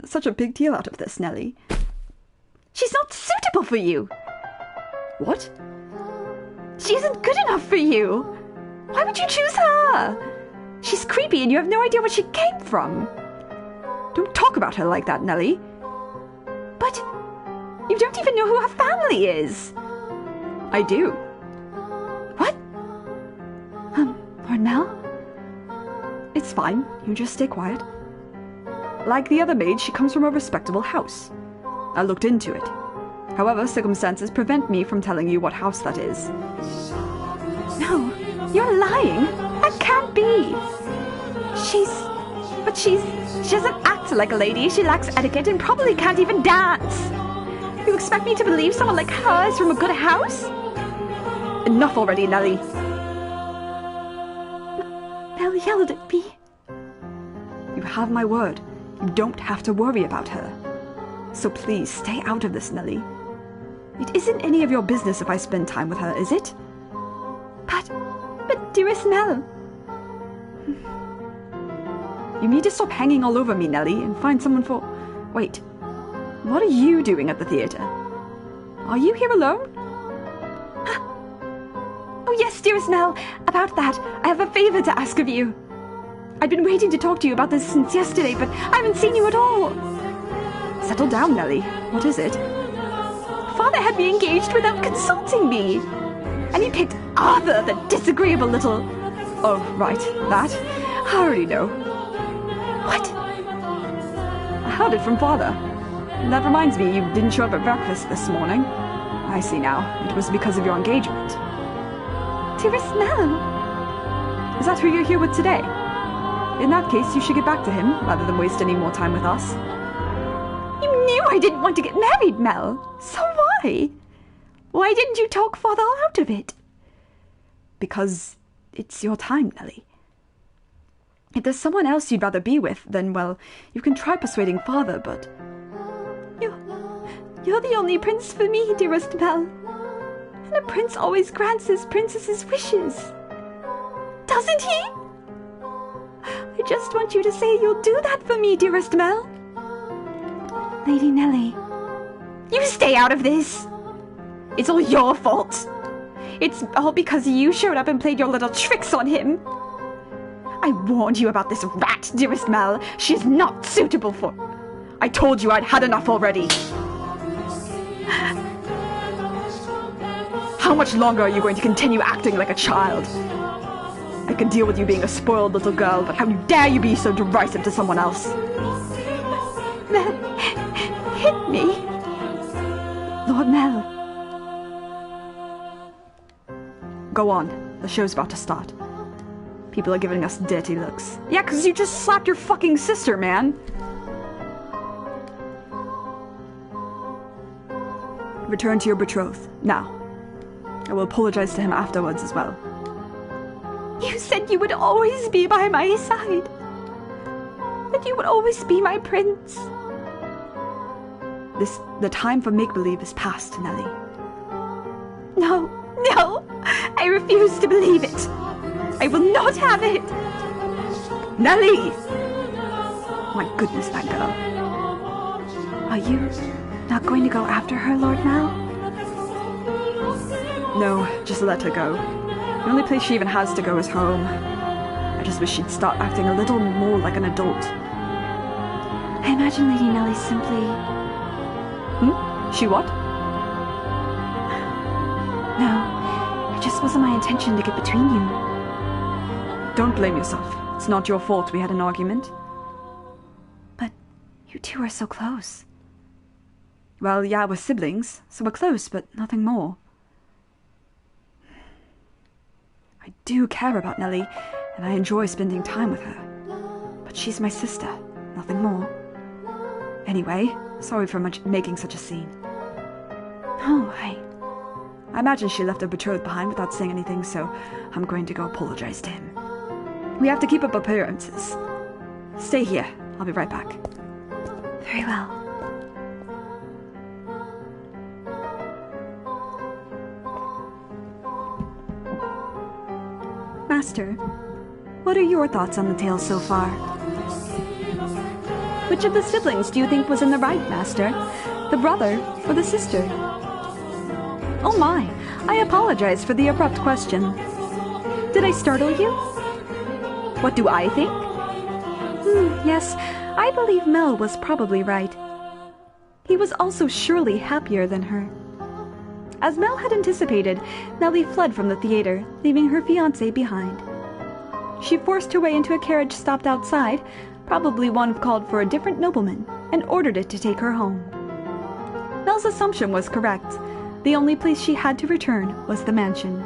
such a big deal out of this, Nellie? She's not suitable for you! What? She isn't good enough for you! Why would you choose her? She's creepy and you have no idea where she came from. Don't talk about her like that, Nellie. But you don't even know who her family is. I do. What? Lord Mel? It's fine. You just stay quiet. Like the other maids, she comes from a respectable house. I looked into it. However, circumstances prevent me from telling you what house that is. No, you're lying. That can't be. She doesn't act like a lady. She lacks etiquette and probably can't even dance. You expect me to believe someone like her is from a good house? Enough already, Nellie. Mel yelled at me. You have my word. You don't have to worry about her. So please, stay out of this, Nellie. It isn't any of your business if I spend time with her, is it? But dearest Mel... You need to stop hanging all over me, Nellie, and find someone for... Wait. What are you doing at the theatre? Are you here alone? Oh yes, dearest Mel. About that, I have a favor to ask of you. I've been waiting to talk to you about this since yesterday, but I haven't seen you at all. Settle down, Nellie. What is it? Father had me engaged without consulting me. And he picked Arthur, the disagreeable little... Oh, right. That? I already know. What? I heard it from Father. That reminds me, you didn't show up at breakfast this morning. I see now. It was because of your engagement. Dearest Mel. Is that who you're here with today? In that case, you should get back to him, rather than waste any more time with us. You knew I didn't want to get married, Mel. So why? Why didn't you talk Father out of it? Because it's your time, Nellie. If there's someone else you'd rather be with, then, well, you can try persuading Father, but... You're the only prince for me, dearest Mel. And a prince always grants his princess's wishes. Doesn't he? I just want you to say you'll do that for me, dearest Mel. Lady Nellie. You stay out of this. It's all your fault. It's all because you showed up and played your little tricks on him. I warned you about this rat, dearest Mel. She is not suitable for... I told you I'd had enough already. How much longer are you going to continue acting like a child? I can deal with you being a spoiled little girl, but how dare you be so derisive to someone else? Mel, hit me. Lord Mel. Go on. The show's about to start. People are giving us dirty looks. Yeah, 'cause you just slapped your fucking sister, man. Return to your betrothed. Now. I will apologize to him afterwards as well. You said you would always be by my side. That you would always be my prince. The time for make-believe is past, Nellie. No, I refuse to believe it. I will not have it. Nellie! My goodness, that girl. Are you not going to go after her, Lord Mal? No, just let her go. The only place she even has to go is home. I just wish she'd start acting a little more like an adult. I imagine Lady Nellie simply... She what? No, it just wasn't my intention to get between you. Don't blame yourself. It's not your fault we had an argument. But you two are so close. Well, yeah, we're siblings, so we're close, but nothing more. I do care about Nellie, and I enjoy spending time with her. But she's my sister, nothing more. Anyway, sorry for making such a scene. No, I imagine she left her betrothed behind without saying anything, so I'm going to go apologize to him. We have to keep up appearances. Stay here. I'll be right back. Very well. Master, what are your thoughts on the tale so far? Which of the siblings do you think was in the right, Master? The brother or the sister? Oh my, I apologize for the abrupt question. Did I startle you? What do I think? Yes, I believe Mel was probably right. He was also surely happier than her. As Mel had anticipated, Nellie fled from the theater, leaving her fiancé behind. She forced her way into a carriage stopped outside, probably one called for a different nobleman, and ordered it to take her home. Mel's assumption was correct. The only place she had to return was the mansion.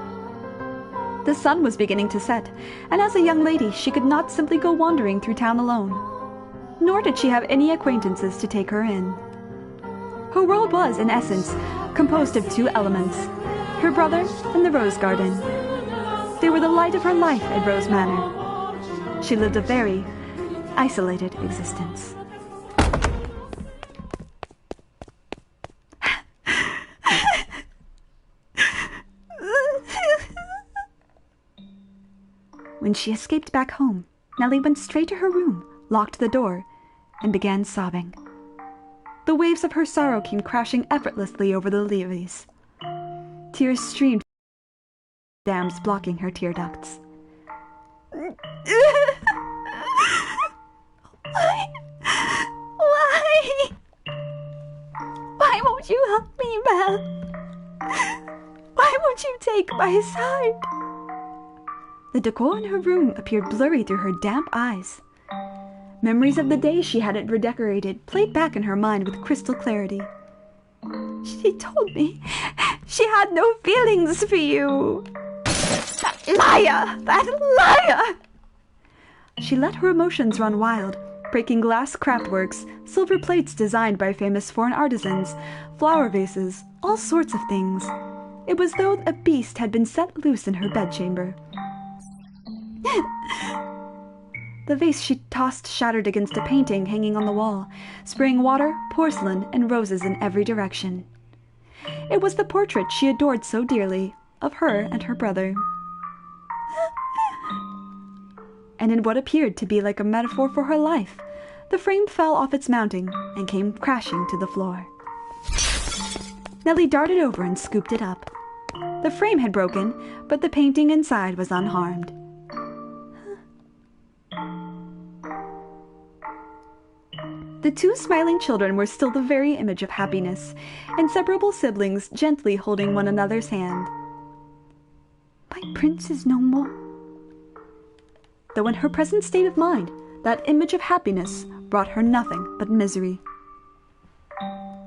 The sun was beginning to set, and as a young lady she could not simply go wandering through town alone. Nor did she have any acquaintances to take her in. Her world was, in essence, composed of two elements, her brother and the rose garden. They were the light of her life at Rose Manor. She lived a very isolated existence. When she escaped back home, Nellie went straight to her room, locked the door, and began sobbing. The waves of her sorrow came crashing effortlessly over the leaves. Tears streamed, dams blocking her tear ducts. Why won't you help me, Mel? Why won't you take my side? The decor in her room appeared blurry through her damp eyes. Memories of the day she had it redecorated played back in her mind with crystal clarity. She told me she had no feelings for you. That liar! That liar! She let her emotions run wild, breaking glass craftworks, silver plates designed by famous foreign artisans, flower vases, all sorts of things. It was though a beast had been set loose in her bedchamber. The vase she tossed shattered against a painting hanging on the wall, spraying water, porcelain, and roses in every direction. It was the portrait she adored so dearly, of her and her brother. And in what appeared to be like a metaphor for her life, the frame fell off its mounting and came crashing to the floor. Nellie darted over and scooped it up. The frame had broken, but the painting inside was unharmed. The two smiling children were still the very image of happiness, inseparable siblings gently holding one another's hand. My prince is no more. Though in her present state of mind, that image of happiness brought her nothing but misery.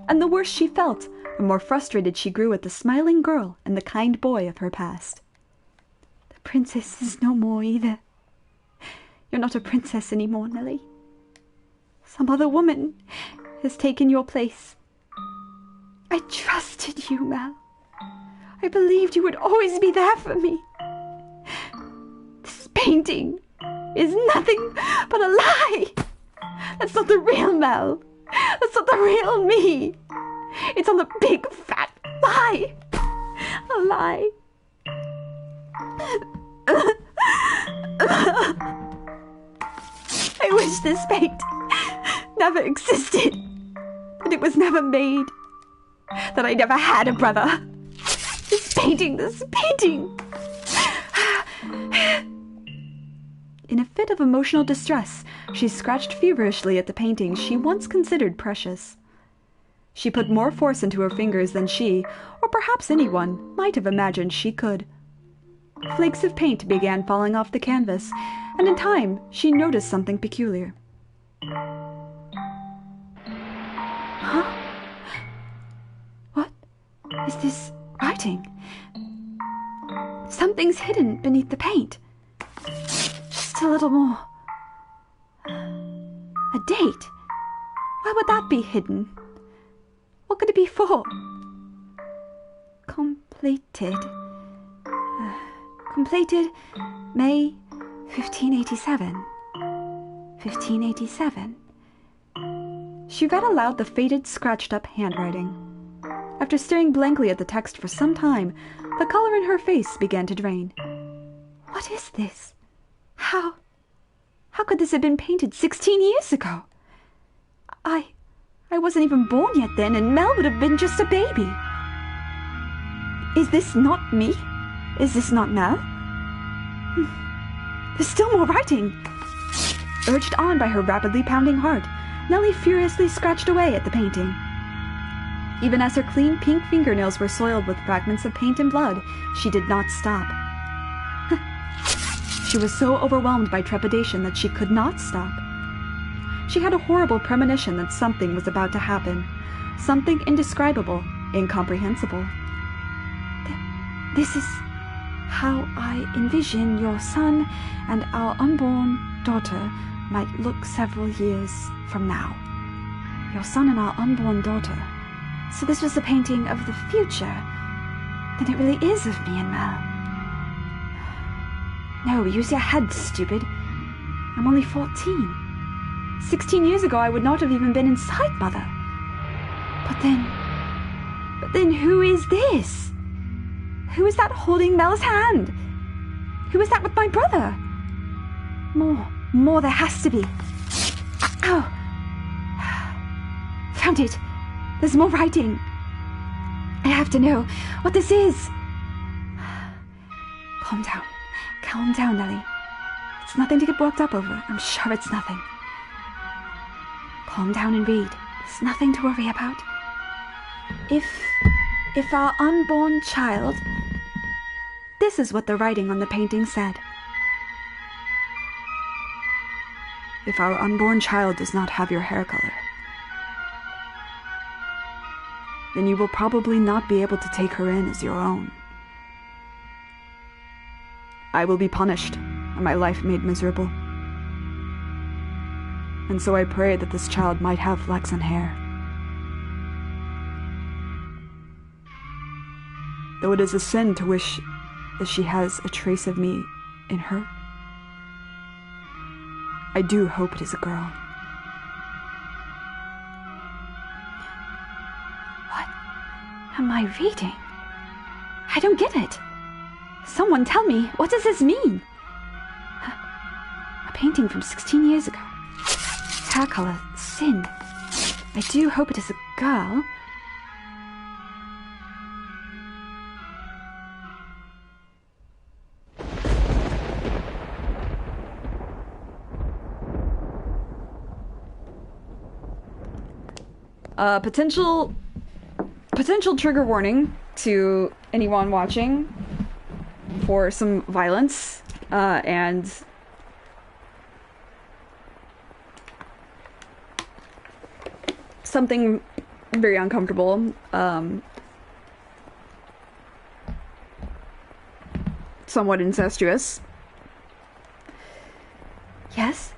And the worse she felt, the more frustrated she grew at the smiling girl and the kind boy of her past. The princess is no more either. You're not a princess anymore, Nellie. Some other woman has taken your place. I trusted you, Mel. I believed you would always be there for me. This painting is nothing but a lie. That's not the real Mel. That's not the real me. It's all a big fat lie. A lie. I wish this paint never existed. That it was never made. That I never had a brother. This painting. In a fit of emotional distress, she scratched feverishly at the paintings she once considered precious. She put more force into her fingers than she, or perhaps anyone, might have imagined she could. Flakes of paint began falling off the canvas, and in time she noticed something peculiar. Huh? What is this writing? Something's hidden beneath the paint. Just a little more. A date? Why would that be hidden? What could it be for? Completed May 1587. 1587. She read aloud the faded, scratched-up handwriting. After staring blankly at the text for some time, the color in her face began to drain. What is this? How could this have been painted 16 years ago? I wasn't even born yet then, and Mel would have been just a baby. Is this not me? Is this not Mel? There's still more writing. Urged on by her rapidly pounding heart, Nellie furiously scratched away at the painting. Even as her clean pink fingernails were soiled with fragments of paint and blood, she did not stop. She was so overwhelmed by trepidation that she could not stop. She had a horrible premonition that something was about to happen. Something indescribable, incomprehensible. This is how I envision your son and our unborn daughter might look several years from now. Your son and our unborn daughter. So this was a painting of the future. Then it really is of me and Mel. No, use your head, stupid. I'm only 14. 16 years ago, I would not have even been inside Mother. But then who is this? Who is that holding Mel's hand? Who is that with my brother? More there has to be. Ow! Found it. There's more writing. I have to know what this is. Calm down, Nellie. It's nothing to get worked up over. I'm sure it's nothing. Calm down and read. There's nothing to worry about. If our unborn child... This is what the writing on the painting said. If our unborn child does not have your hair color, then you will probably not be able to take her in as your own. I will be punished, and my life made miserable. And so I pray that this child might have flaxen hair. Though it is a sin to wish that she has a trace of me in her, I do hope it is a girl. What am I reading? I don't get it. Someone tell me, what does this mean? A painting from 16 years ago. Hair color, sin. I do hope it is a girl. Potential trigger warning to anyone watching for some violence and something very uncomfortable. Somewhat incestuous. Yes?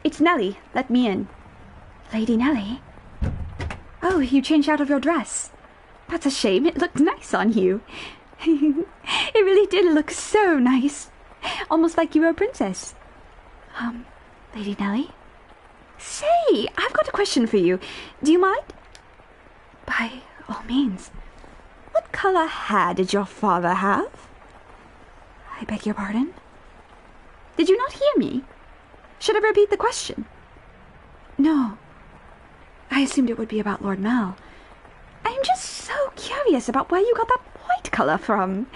It's Nellie. Let me in. Lady Nellie? Oh, you changed out of your dress. That's a shame. It looked nice on you. It really did look so nice. almost like you were a princess. Lady Nellie? Say, I've got a question for you. Do you mind? By all means. What color hair did your father have? I beg your pardon? Did you not hear me? Should I repeat the question? No. I assumed it would be about Lord Mal. I'm just so curious about where you got that white color from.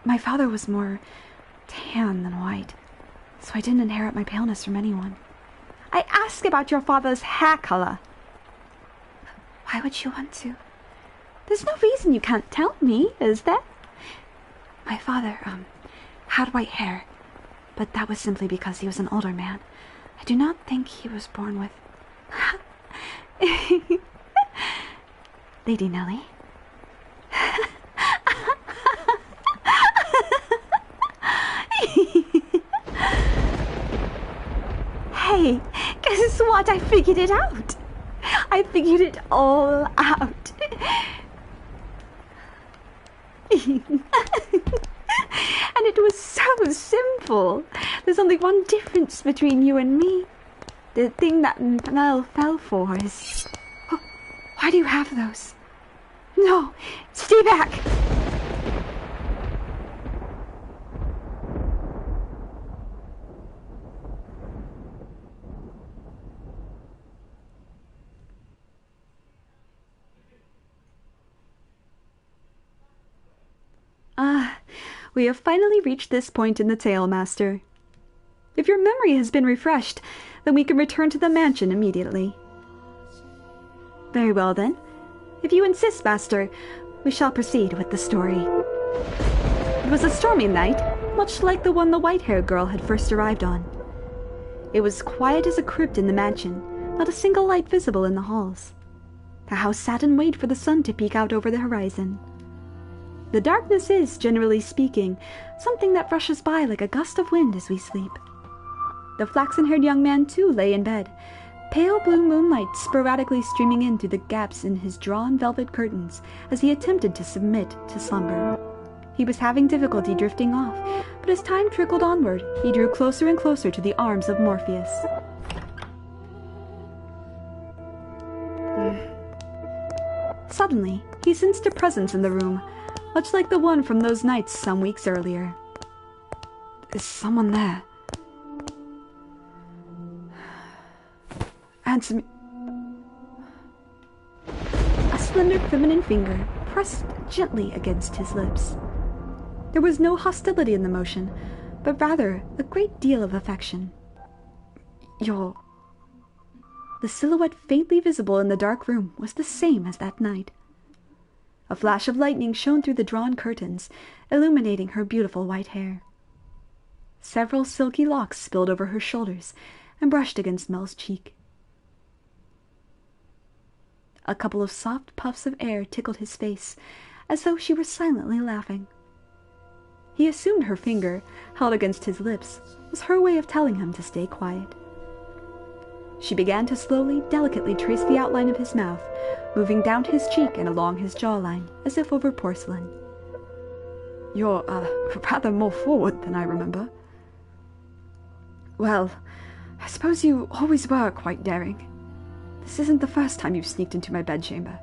My father was more tan than white, so I didn't inherit my paleness from anyone. I asked about your father's hair color. Why would you want to? There's no reason you can't tell me, is there? My father, had white hair, but that was simply because he was an older man. I do not think he was born with... Lady Nellie? Hey, guess what? I figured it out. I figured it all out. And it was so simple. There's only one difference between you and me. The thing that Mel fell for is... Oh, why do you have those? No, stay back. We have finally reached this point in the tale, Master. If your memory has been refreshed, then we can return to the mansion immediately. Very well, then. If you insist, Master, we shall proceed with the story. It was a stormy night, much like the one the white-haired girl had first arrived on. It was quiet as a crypt in the mansion, not a single light visible in the halls. The house sat and waited for the sun to peek out over the horizon. The darkness is, generally speaking, something that rushes by like a gust of wind as we sleep. The flaxen-haired young man, too, lay in bed, pale blue moonlight sporadically streaming in through the gaps in his drawn velvet curtains as he attempted to submit to slumber. He was having difficulty drifting off, but as time trickled onward, he drew closer and closer to the arms of Morpheus. Suddenly, he sensed a presence in the room, much like the one from those nights some weeks earlier. Is someone there? Answer me. A slender feminine finger pressed gently against his lips. There was no hostility in the motion, but rather a great deal of affection. You're... The silhouette faintly visible in the dark room was the same as that night. A flash of lightning shone through the drawn curtains, illuminating her beautiful white hair. Several silky locks spilled over her shoulders and brushed against Mel's cheek. A couple of soft puffs of air tickled his face, as though she were silently laughing. He assumed her finger, held against his lips, was her way of telling him to stay quiet. She began to slowly, delicately trace the outline of his mouth, moving down his cheek and along his jawline, as if over porcelain. You're, rather more forward than I remember. Well, I suppose you always were quite daring. This isn't the first time you've sneaked into my bedchamber.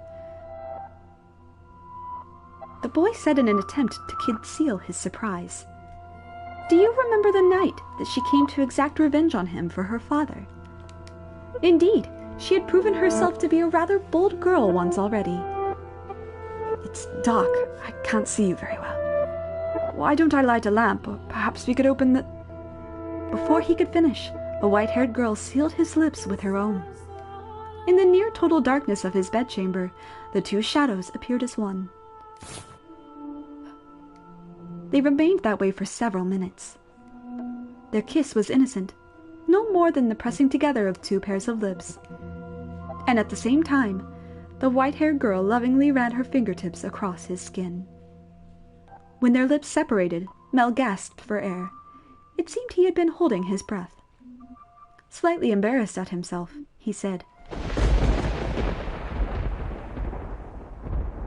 The boy said in an attempt to conceal his surprise. Do you remember the night that she came to exact revenge on him for her father? Indeed, she had proven herself to be a rather bold girl once already. It's dark. I can't see you very well. Why don't I light a lamp, or perhaps we could open the... Before he could finish, the white-haired girl sealed his lips with her own. In the near-total darkness of his bedchamber, the two shadows appeared as one. They remained that way for several minutes. Their kiss was innocent, no more than the pressing together of two pairs of lips. And at the same time, the white-haired girl lovingly ran her fingertips across his skin. When their lips separated, Mel gasped for air. It seemed he had been holding his breath. Slightly embarrassed at himself, he said,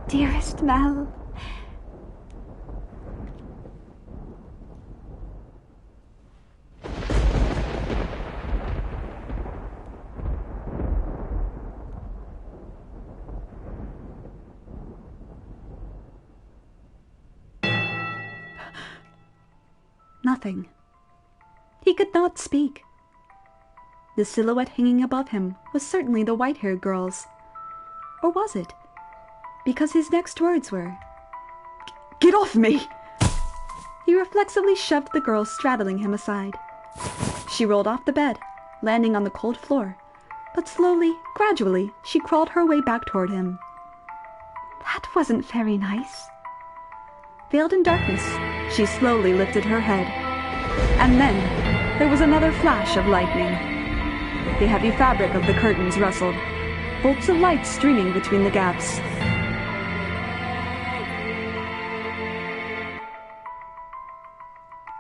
"Dearest Mel, nothing. He could not speak. The silhouette hanging above him was certainly the white-haired girl's. Or was it? Because his next words were, "Get off me!" He reflexively shoved the girl straddling him aside. She rolled off the bed, landing on the cold floor, but slowly, gradually, she crawled her way back toward him. That wasn't very nice. Veiled in darkness, she slowly lifted her head. And then, there was another flash of lightning. The heavy fabric of the curtains rustled, bolts of light streaming between the gaps.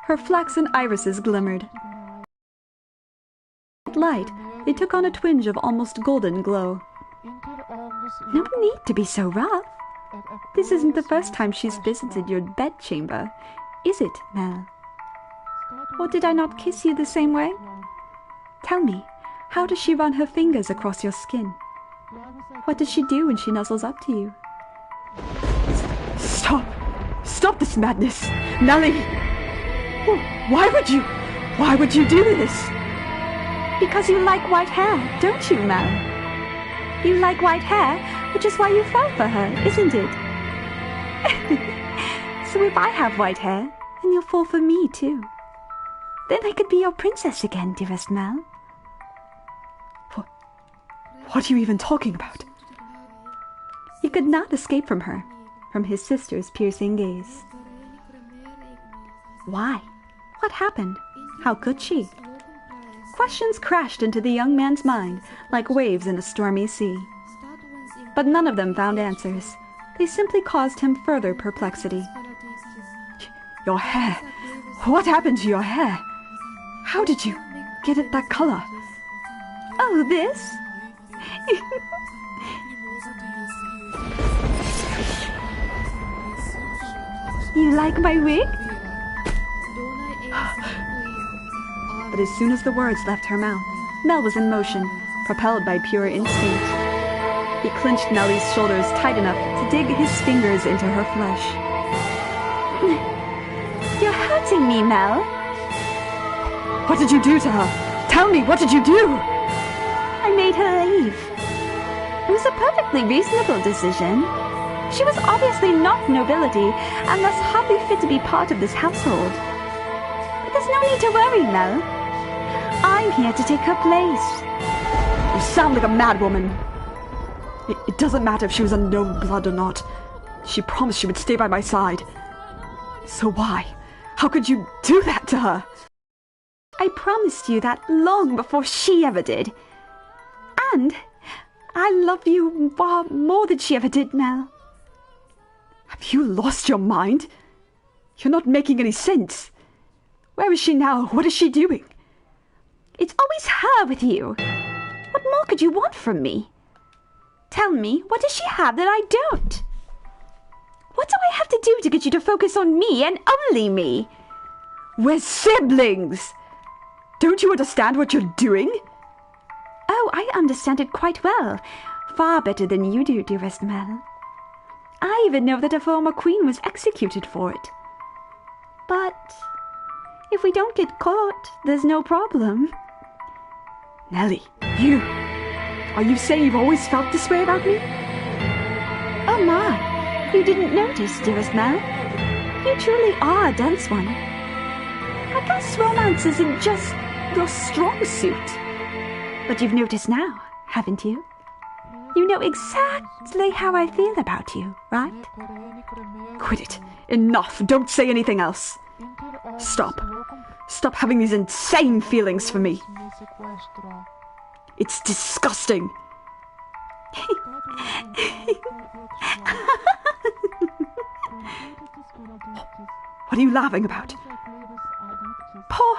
Her flaxen irises glimmered. At light, they took on a twinge of almost golden glow. No need to be so rough. This isn't the first time she's visited your bedchamber, is it, Mel? Or did I not kiss you the same way? Tell me, how does she run her fingers across your skin? What does she do when she nuzzles up to you? Stop! Stop this madness! Nellie! Why would you do this? Because you like white hair, don't you, Mel? You like white hair, which is why you fell for her, isn't it? So if I have white hair, then you'll fall for me too. Then I could be your princess again, dearest Mel. What are you even talking about? He could not escape from her, from his sister's piercing gaze. Why? What happened? How could she? Questions crashed into the young man's mind like waves in a stormy sea. But none of them found answers. They simply caused him further perplexity. Your hair. What happened to your hair? How did you get it that color? Oh, this? You like my wig? But as soon as the words left her mouth, Mel was in motion, propelled by pure instinct. He clenched Nellie's shoulders tight enough to dig his fingers into her flesh. You're hurting me, Mel. What did you do to her? Tell me, what did you do? I made her leave. It was a perfectly reasonable decision. She was obviously not nobility, and thus hardly fit to be part of this household. But there's no need to worry, Mel. I'm here to take her place. You sound like a madwoman. It doesn't matter if she was a noble blood or not. She promised she would stay by my side. So why? How could you do that to her? I promised you that long before she ever did. And I love you far more than she ever did, Mel. Have you lost your mind? You're not making any sense. Where is she now? What is she doing? It's always her with you. What more could you want from me? Tell me, what does she have that I don't? What do I have to do to get you to focus on me and only me? We're siblings! Don't you understand what you're doing? Oh, I understand it quite well. Far better than you do, dearest Mel. I even know that a former queen was executed for it. But if we don't get caught, there's no problem. Nellie, are you saying you've always felt this way about me? Oh my, you didn't notice, dearest Mel. You truly are a dense one. I guess romance isn't just your strong suit. But you've noticed now, haven't you? You know exactly how I feel about you, right? Quit it. Enough. Don't say anything else. Stop. Stop having these insane feelings for me. It's disgusting. What are you laughing about? Poor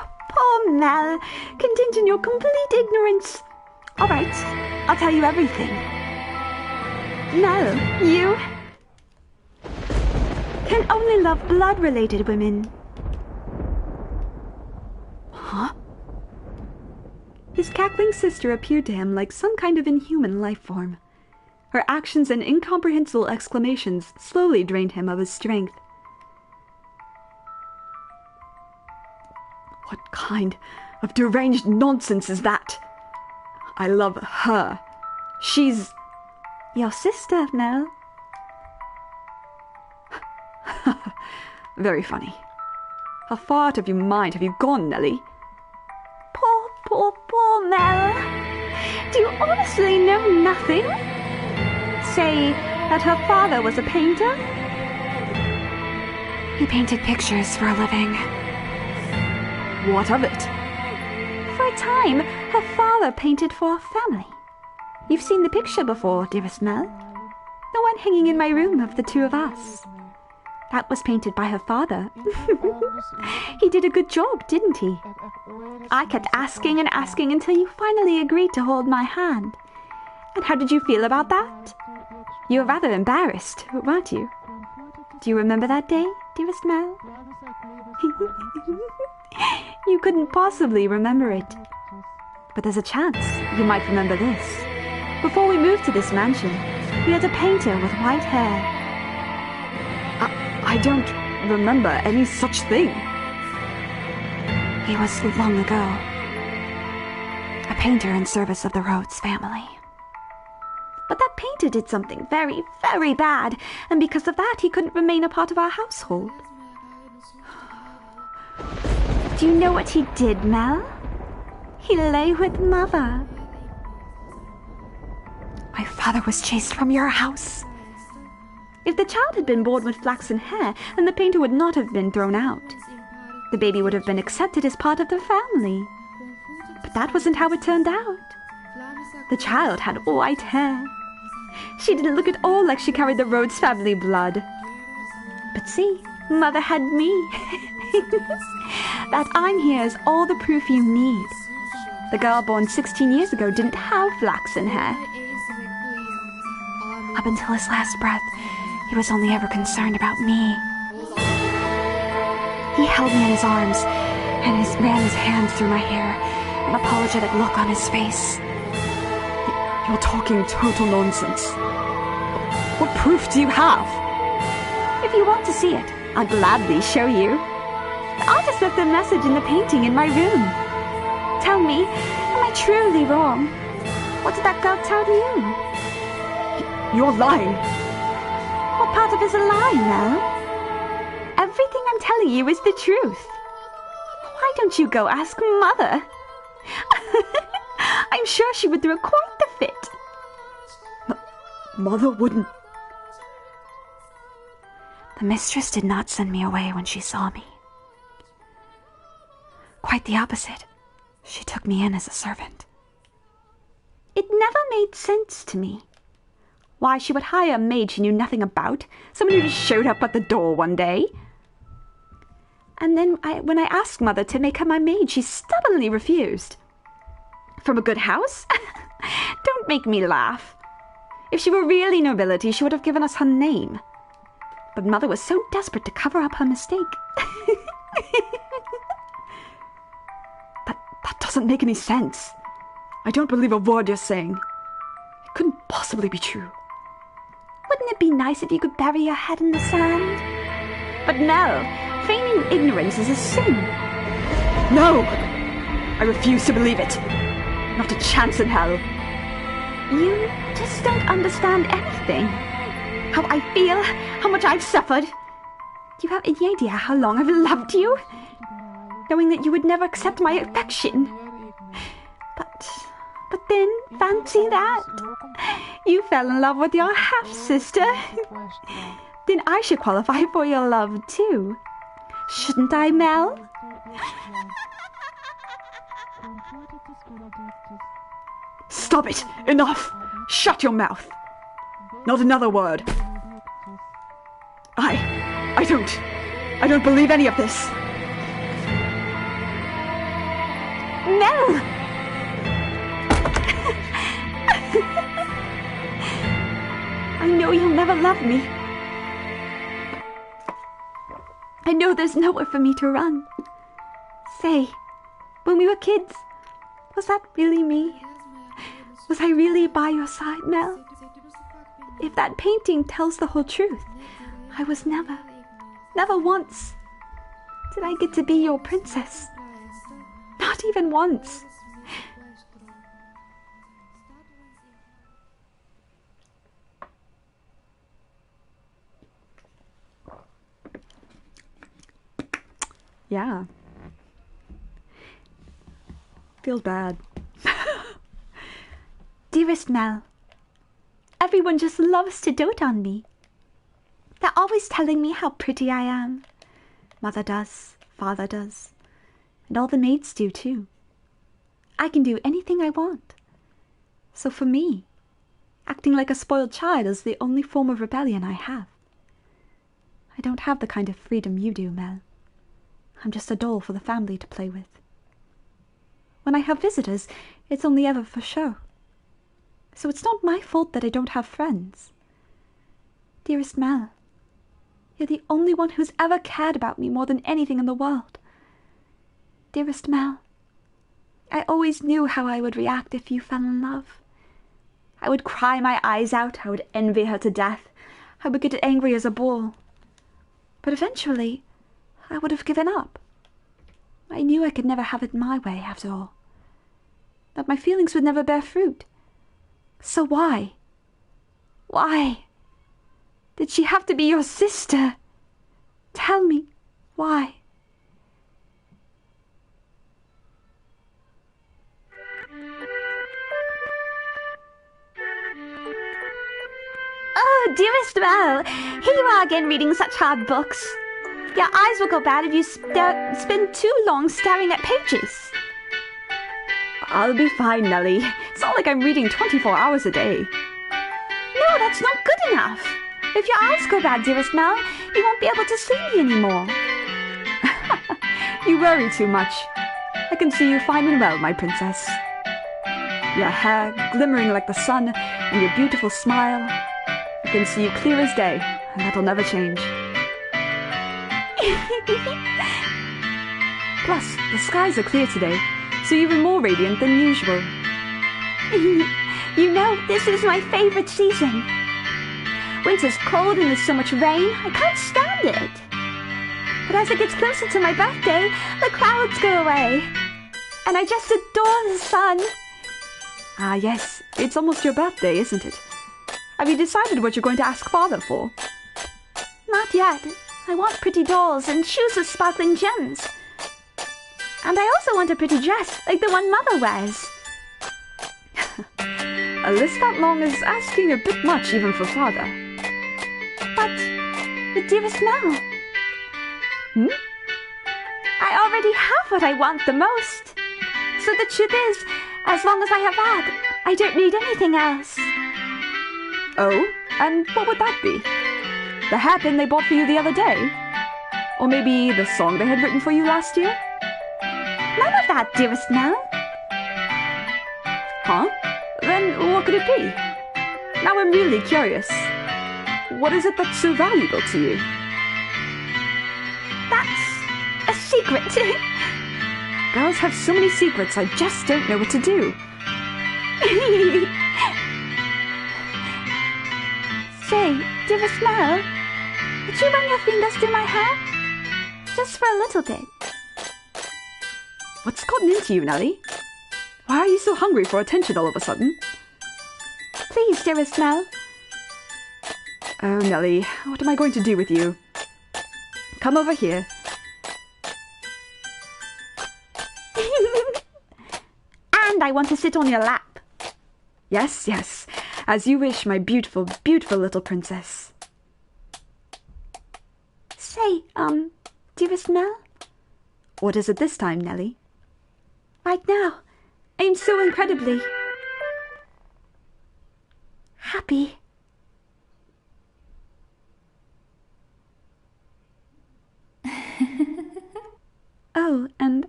Mel, content in your complete ignorance. All right, I'll tell you everything. Mel, you can only love blood-related women. Huh? His cackling sister appeared to him like some kind of inhuman life form. Her actions and incomprehensible exclamations slowly drained him of his strength. What kind of deranged nonsense is that? I love her. She's... Your sister, Mel. Very funny. How far out of your mind have you gone, Nellie? Poor Mel. Do you honestly know nothing? Say that her father was a painter? He painted pictures for a living. What of it? For a time, her father painted for a family. You've seen the picture before, dearest Mel. The one hanging in my room of the two of us. That was painted by her father. He did a good job, didn't he? I kept asking and asking until you finally agreed to hold my hand. And how did you feel about that? You were rather embarrassed, weren't you? Do you remember that day, dearest Mel? You couldn't possibly remember it. But there's a chance you might remember this. Before we moved to this mansion, we had a painter with white hair. I don't remember any such thing. He was long ago a painter in service of the Rhodes family. But that painter did something very, very bad, and because of that he couldn't remain a part of our household. Do you know what he did, Mel? He lay with Mother. My father was chased from your house. If the child had been born with flaxen hair, then the painter would not have been thrown out. The baby would have been accepted as part of the family. But that wasn't how it turned out. The child had white hair. She didn't look at all like she carried the Rhodes family blood. But see, Mother had me. That I'm here is all the proof you need. The girl born 16 years ago didn't have flaxen hair. Up until his last breath, he was only ever concerned about me. He held me in his arms and ran his hands through my hair, an apologetic look on his face. You're talking total nonsense. What proof do you have? If you want to see it, I'll gladly show you. The artist left a message in the painting in my room. Tell me, am I truly wrong? What did that girl tell you? You're lying. What part of it is a lie, Mel? Everything I'm telling you is the truth. Why don't you go ask Mother? I'm sure she would throw quite the fit. Mother wouldn't. The mistress did not send me away when she saw me. Quite the opposite. She took me in as a servant. It never made sense to me. Why she would hire a maid she knew nothing about, someone who just showed up at the door one day. And then when I asked Mother to make her my maid, she stubbornly refused. From a good house? Don't make me laugh. If she were really nobility, she would have given us her name. But Mother was so desperate to cover up her mistake. That doesn't make any sense. I don't believe a word you're saying. It couldn't possibly be true. Wouldn't it be nice if you could bury your head in the sand? But no, feigning ignorance is a sin. No! I refuse to believe it. Not a chance in hell. You just don't understand anything. How I feel, how much I've suffered. Do you have any idea how long I've loved you? Knowing that you would never accept my affection. But then, fancy that. You fell in love with your half-sister. Then I should qualify for your love too. Shouldn't I, Mel? Stop it! Enough! Shut your mouth! Not another word. I don't believe any of this. No! I know you'll never love me. I know there's nowhere for me to run. Say, when we were kids, was that really me? Was I really by your side, Mel? If that painting tells the whole truth, I was never once did I get to be your princess. Not even once. Yeah. Feels bad. Dearest Mel, everyone just loves to dote on me. They're always telling me how pretty I am. Mother does, father does, and all the maids do too. I can do anything I want. So for me, acting like a spoiled child is the only form of rebellion I have. I don't have the kind of freedom you do, Mel. I'm just a doll for the family to play with. When I have visitors, it's only ever for show. So it's not my fault that I don't have friends. Dearest Mel, you're the only one who's ever cared about me more than anything in the world. Dearest Mel, I always knew how I would react if you fell in love. I would cry my eyes out, I would envy her to death, I would get angry as a bull. But eventually, I would have given up. I knew I could never have it my way, after all. That my feelings would never bear fruit. So why did she have to be your sister? Tell me, why? Oh, dearest Mel, here you are again reading such hard books. Your eyes will go bad if you spend too long staring at pages. I'll be fine, Nellie. It's not like I'm reading 24 hours a day. No, that's not good enough. If your eyes go bad, dearest Mel, you won't be able to see me anymore. You worry too much. I can see you fine and well, my princess. Your hair glimmering like the sun, and your beautiful smile. I can see you clear as day, and that'll never change. Plus, the skies are clear today, so you're even more radiant than usual. You know, this is my favorite season. Winter's cold and there's so much rain, I can't stand it. But as it gets closer to my birthday, the clouds go away. And I just adore the sun. Ah, yes, it's almost your birthday, isn't it? Have you decided what you're going to ask Father for? Not yet. I want pretty dolls and shoes with sparkling gems. And I also want a pretty dress, like the one Mother wears. A list that long is asking a bit much even for Father. But dearest Mel... I already have what I want the most. So the truth is, as long as I have that, I don't need anything else. Oh, and what would that be? The hairpin they bought for you the other day? Or maybe the song they had written for you last year? None of that, dearest Mel. Huh? Then what could it be? Now I'm really curious. What is it that's so valuable to you? That's a secret. Girls have so many secrets, I just don't know what to do. Say, dearest Mel, would you run your fingers through my hair? Just for a little bit. What's gotten into you, Nellie? Why are you so hungry for attention all of a sudden? Please, dearest Mel. Oh, Nellie, what am I going to do with you? Come over here. And I want to sit on your lap. Yes, yes, as you wish, my beautiful, beautiful little princess. Say, dearest Mel? What is it this time, Nellie? Right now, I'm so incredibly... happy. Oh, and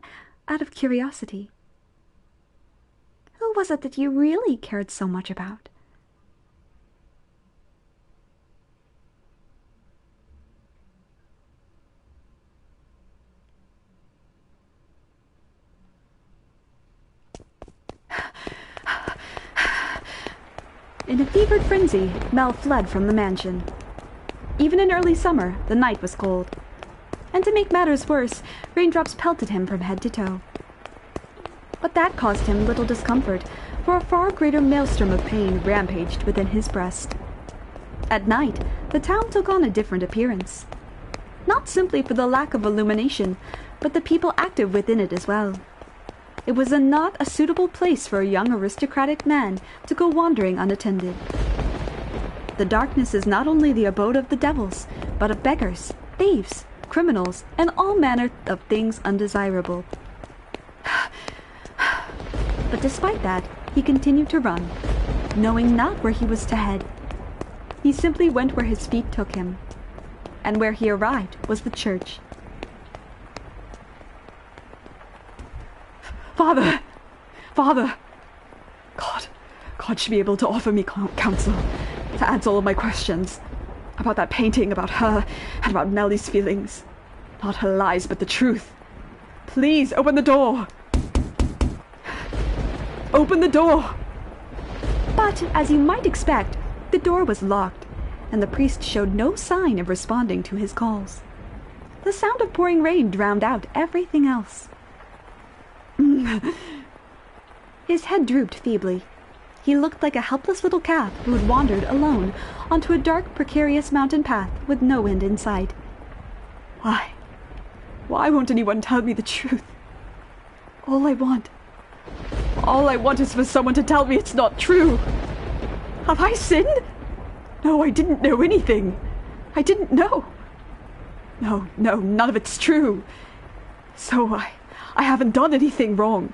out of curiosity, who was it that you really cared so much about? In a fevered frenzy, Mel fled from the mansion. Even in early summer, the night was cold. And to make matters worse, raindrops pelted him from head to toe. But that caused him little discomfort, for a far greater maelstrom of pain rampaged within his breast. At night, the town took on a different appearance. Not simply for the lack of illumination, but the people active within it as well. It was not a suitable place for a young aristocratic man to go wandering unattended. The darkness is not only the abode of the devils, but of beggars, thieves, criminals, and all manner of things undesirable. But despite that, he continued to run, knowing not where he was to head. He simply went where his feet took him, and where he arrived was the church. Father! Father! God should be able to offer me counsel, to answer all of my questions. About that painting, about her, and about Nellie's feelings. Not her lies, but the truth. Please, open the door! Open the door! But, as you might expect, the door was locked, and the priest showed no sign of responding to his calls. The sound of pouring rain drowned out everything else. His head drooped feebly. He looked like a helpless little calf who had wandered alone onto a dark, precarious mountain path with no end in sight. Why? Why won't anyone tell me the truth? All I want is for someone to tell me it's not true. Have I sinned? No, I didn't know anything. I didn't know. No, none of it's true. So I haven't done anything wrong.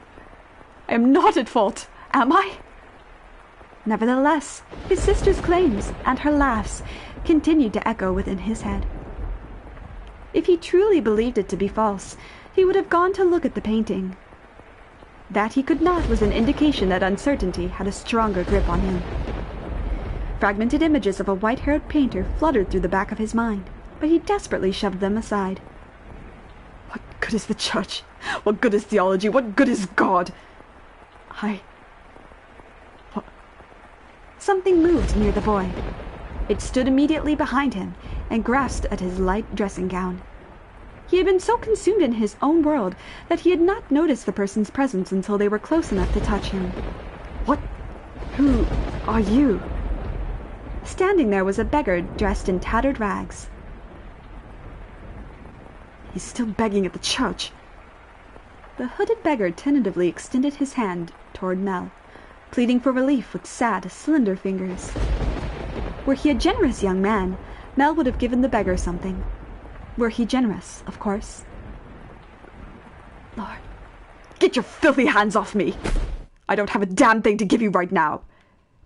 I am not at fault, am I? Nevertheless, his sister's claims and her laughs continued to echo within his head. If he truly believed it to be false, he would have gone to look at the painting. That he could not was an indication that uncertainty had a stronger grip on him. Fragmented images of a white-haired painter fluttered through the back of his mind, but he desperately shoved them aside. What good is the church? What good is theology? What good is God? Something moved near the boy. It stood immediately behind him and grasped at his light dressing gown. He had been so consumed in his own world that he had not noticed the person's presence until they were close enough to touch him. Who are you? Standing there was a beggar dressed in tattered rags. He's still begging at the church. The hooded beggar tentatively extended his hand toward Mel, pleading for relief with sad, slender fingers. Were he a generous young man, Mel would have given the beggar something. Were he generous, of course. Lord, get your filthy hands off me! I don't have a damn thing to give you right now.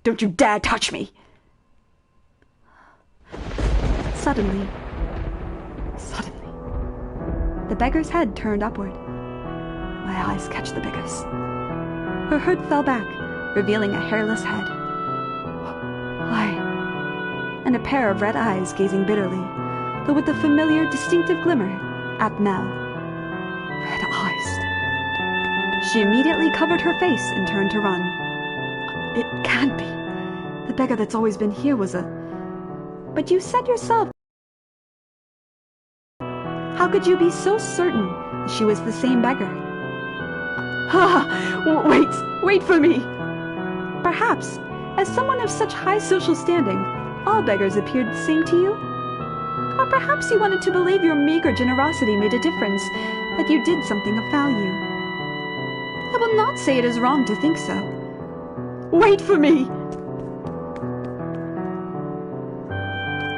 Don't you dare touch me! Suddenly, the beggar's head turned upward. My eyes catch the beggar's. Her hood fell back, revealing a hairless head. And a pair of red eyes gazing bitterly, though with a familiar, distinctive glimmer, at Mel. Red eyes. She immediately covered her face and turned to run. It can't be. The beggar that's always been here was a... But you said yourself... How could you be so certain she was the same beggar? Wait for me! Perhaps, as someone of such high social standing, all beggars appeared the same to you? Or perhaps you wanted to believe your meager generosity made a difference, that you did something of value. I will not say it is wrong to think so. Wait for me!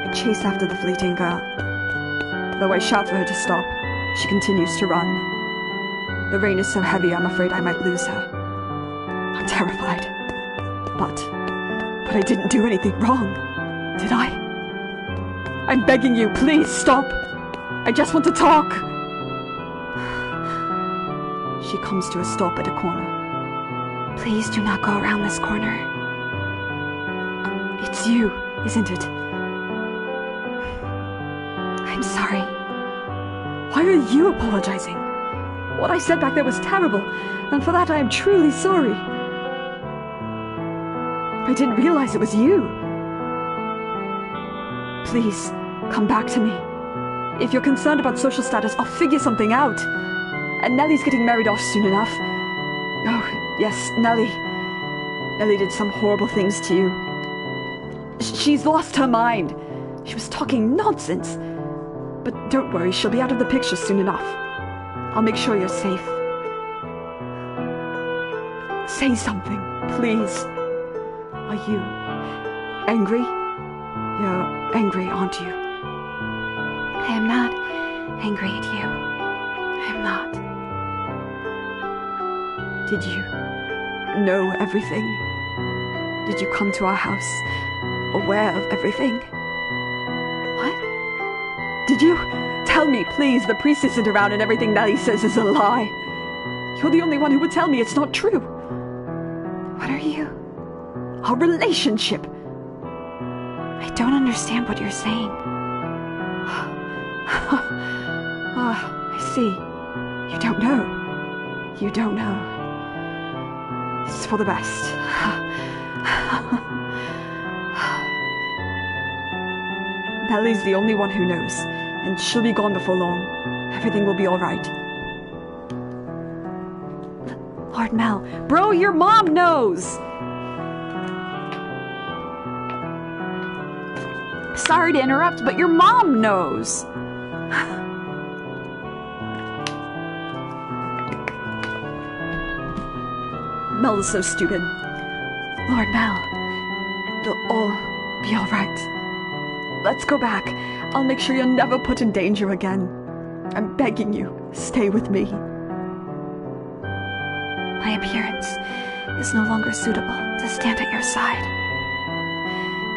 I chase after the fleeting girl. Though I shout for her to stop, she continues to run. The rain is so heavy I'm afraid I might lose her. I'm terrified. But I didn't do anything wrong, did I? I'm begging you, please stop! I just want to talk! She comes to a stop at a corner. Please do not go around this corner. It's you, isn't it? I'm sorry. Why are you apologizing? What I said back there was terrible, and for that I am truly sorry. I didn't realize it was you. Please, come back to me. If you're concerned about social status, I'll figure something out. And Nellie's getting married off soon enough. Oh, Yes, Nellie. Nellie did some horrible things to you. She's lost her mind. She was talking nonsense. But don't worry, she'll be out of the picture soon enough. I'll make sure you're safe. Say something, please. Are you angry? You're angry, aren't you? I am not angry at you. I am not. Did you know everything? Did you come to our house aware of everything? What? Did you? Tell me, please. The priest isn't around and everything Nellie says is a lie. You're the only one who would tell me it's not true. What are you? Our relationship. I don't understand what you're saying. I see. You don't know. You don't know. It's for the best. Nellie's the only one who knows, and she'll be gone before long. Everything will be all right. Lord Mel. Bro, your mom knows! Sorry to interrupt, but your mom knows! Mel is so stupid. Lord Mel. It'll all be all right. Let's go back. I'll make sure you're never put in danger again. I'm begging you, stay with me. My appearance is no longer suitable to stand at your side.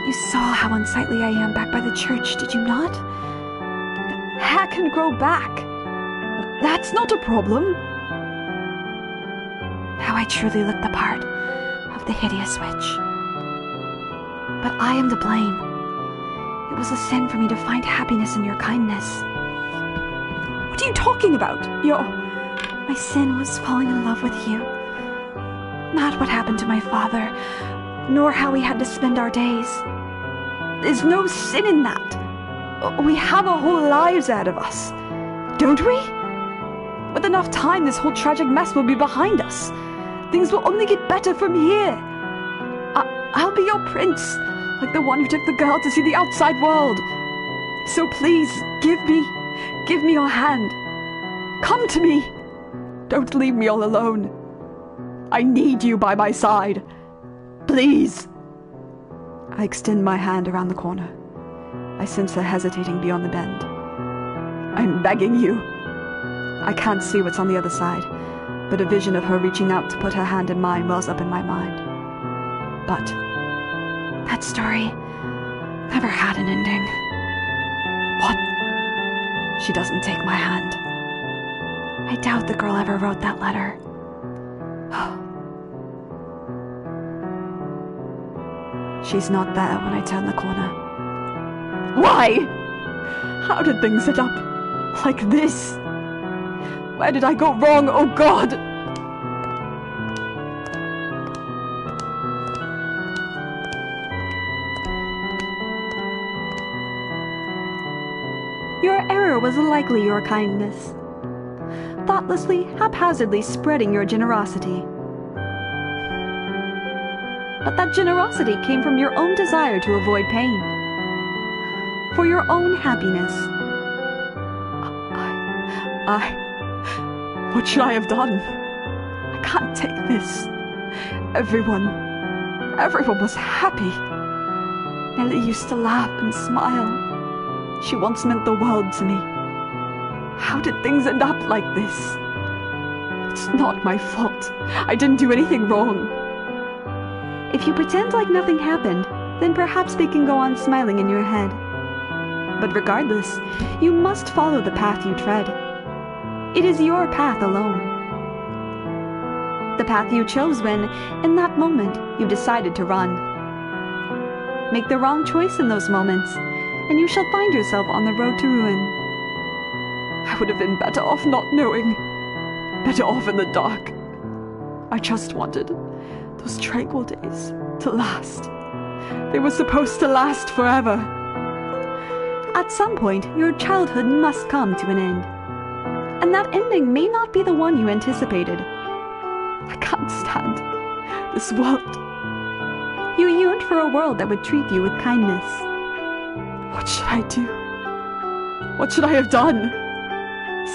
You saw how unsightly I am back by the church, did you not? Hair can grow back. That's not a problem. Now I truly look the part of the hideous witch. But I am to blame. It was a sin for me to find happiness in your kindness. What are you talking about? My sin was falling in love with you. Not what happened to my father, nor how we had to spend our days. There's no sin in that. We have our whole lives ahead of us. Don't we? With enough time, this whole tragic mess will be behind us. Things will only get better from here. I'll be your prince, like the one who took the girl to see the outside world. So please, give me your hand. Come to me. Don't leave me all alone. I need you by my side. Please. I extend my hand around the corner. I sense her hesitating beyond the bend. I'm begging you. I can't see what's on the other side, but a vision of her reaching out to put her hand in mine wells up in my mind. But that story never had an ending. What? She doesn't take my hand. I doubt the girl ever wrote that letter. She's not there when I turn the corner. Why? How did things end up like this? Where did I go wrong? Oh God! Your error was likely your kindness, thoughtlessly, haphazardly spreading your generosity. But that generosity came from your own desire to avoid pain, for your own happiness. What should I have done? I can't take this. Everyone was happy. Nellie used to laugh and smile. She once meant the world to me. How did things end up like this? It's not my fault. I didn't do anything wrong. If you pretend like nothing happened, then perhaps they can go on smiling in your head. But regardless, you must follow the path you tread. It is your path alone. The path you chose when, in that moment, you decided to run. Make the wrong choice in those moments, and you shall find yourself on the road to ruin. I would have been better off not knowing. Better off in the dark. I just wanted those tranquil days to last. They were supposed to last forever. At some point, your childhood must come to an end. And that ending may not be the one you anticipated. I can't stand this world. You yearned for a world that would treat you with kindness. What should I do? What should I have done?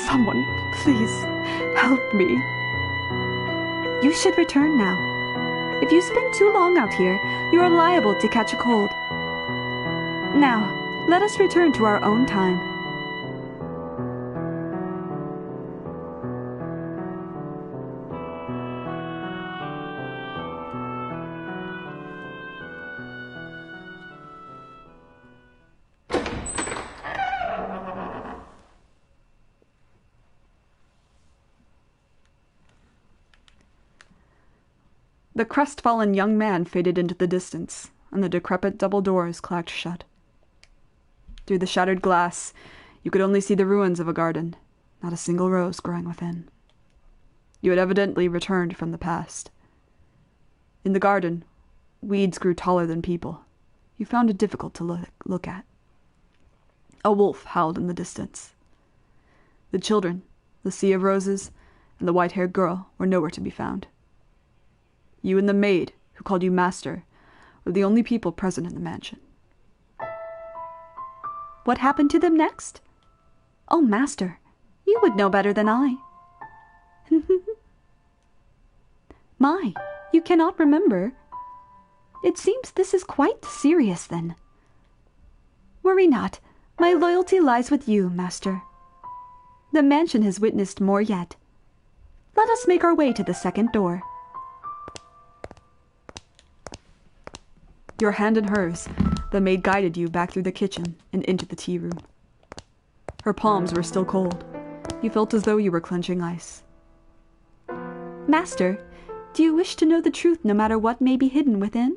Someone, please, help me. You should return now. If you spend too long out here, you are liable to catch a cold. Now, let us return to our own time. The crestfallen young man faded into the distance, and the decrepit double doors clacked shut. Through the shattered glass, you could only see the ruins of a garden, not a single rose growing within. You had evidently returned from the past. In the garden, weeds grew taller than people. You found it difficult to look at. A wolf howled in the distance. The children, the sea of roses, and the white-haired girl were nowhere to be found. You and the maid, who called you master, were the only people present in the mansion. What happened to them next? Oh, master, you would know better than I. My, you cannot remember. It seems this is quite serious, then. Worry not. My loyalty lies with you, master. The mansion has witnessed more yet. Let us make our way to the second door. Your hand in hers, the maid guided you back through the kitchen and into the tea room. Her palms were still cold. You felt as though you were clenching ice. Master, do you wish to know the truth no matter what may be hidden within?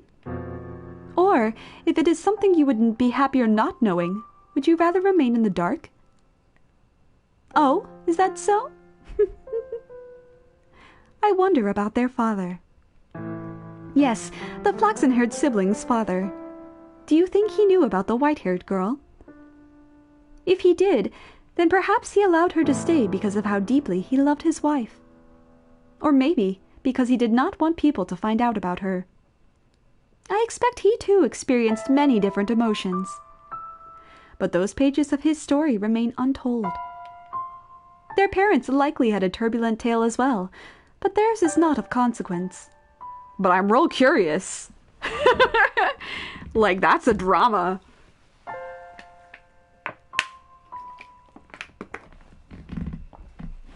Or, if it is something you would be happier not knowing, would you rather remain in the dark? Oh, is that so? I wonder about their father. Yes, the flaxen-haired sibling's father. Do you think he knew about the white-haired girl? If he did, then perhaps he allowed her to stay because of how deeply he loved his wife. Or maybe because he did not want people to find out about her. I expect he too experienced many different emotions. But those pages of his story remain untold. Their parents likely had a turbulent tale as well, but theirs is not of consequence. But I'm real curious. Like, that's a drama.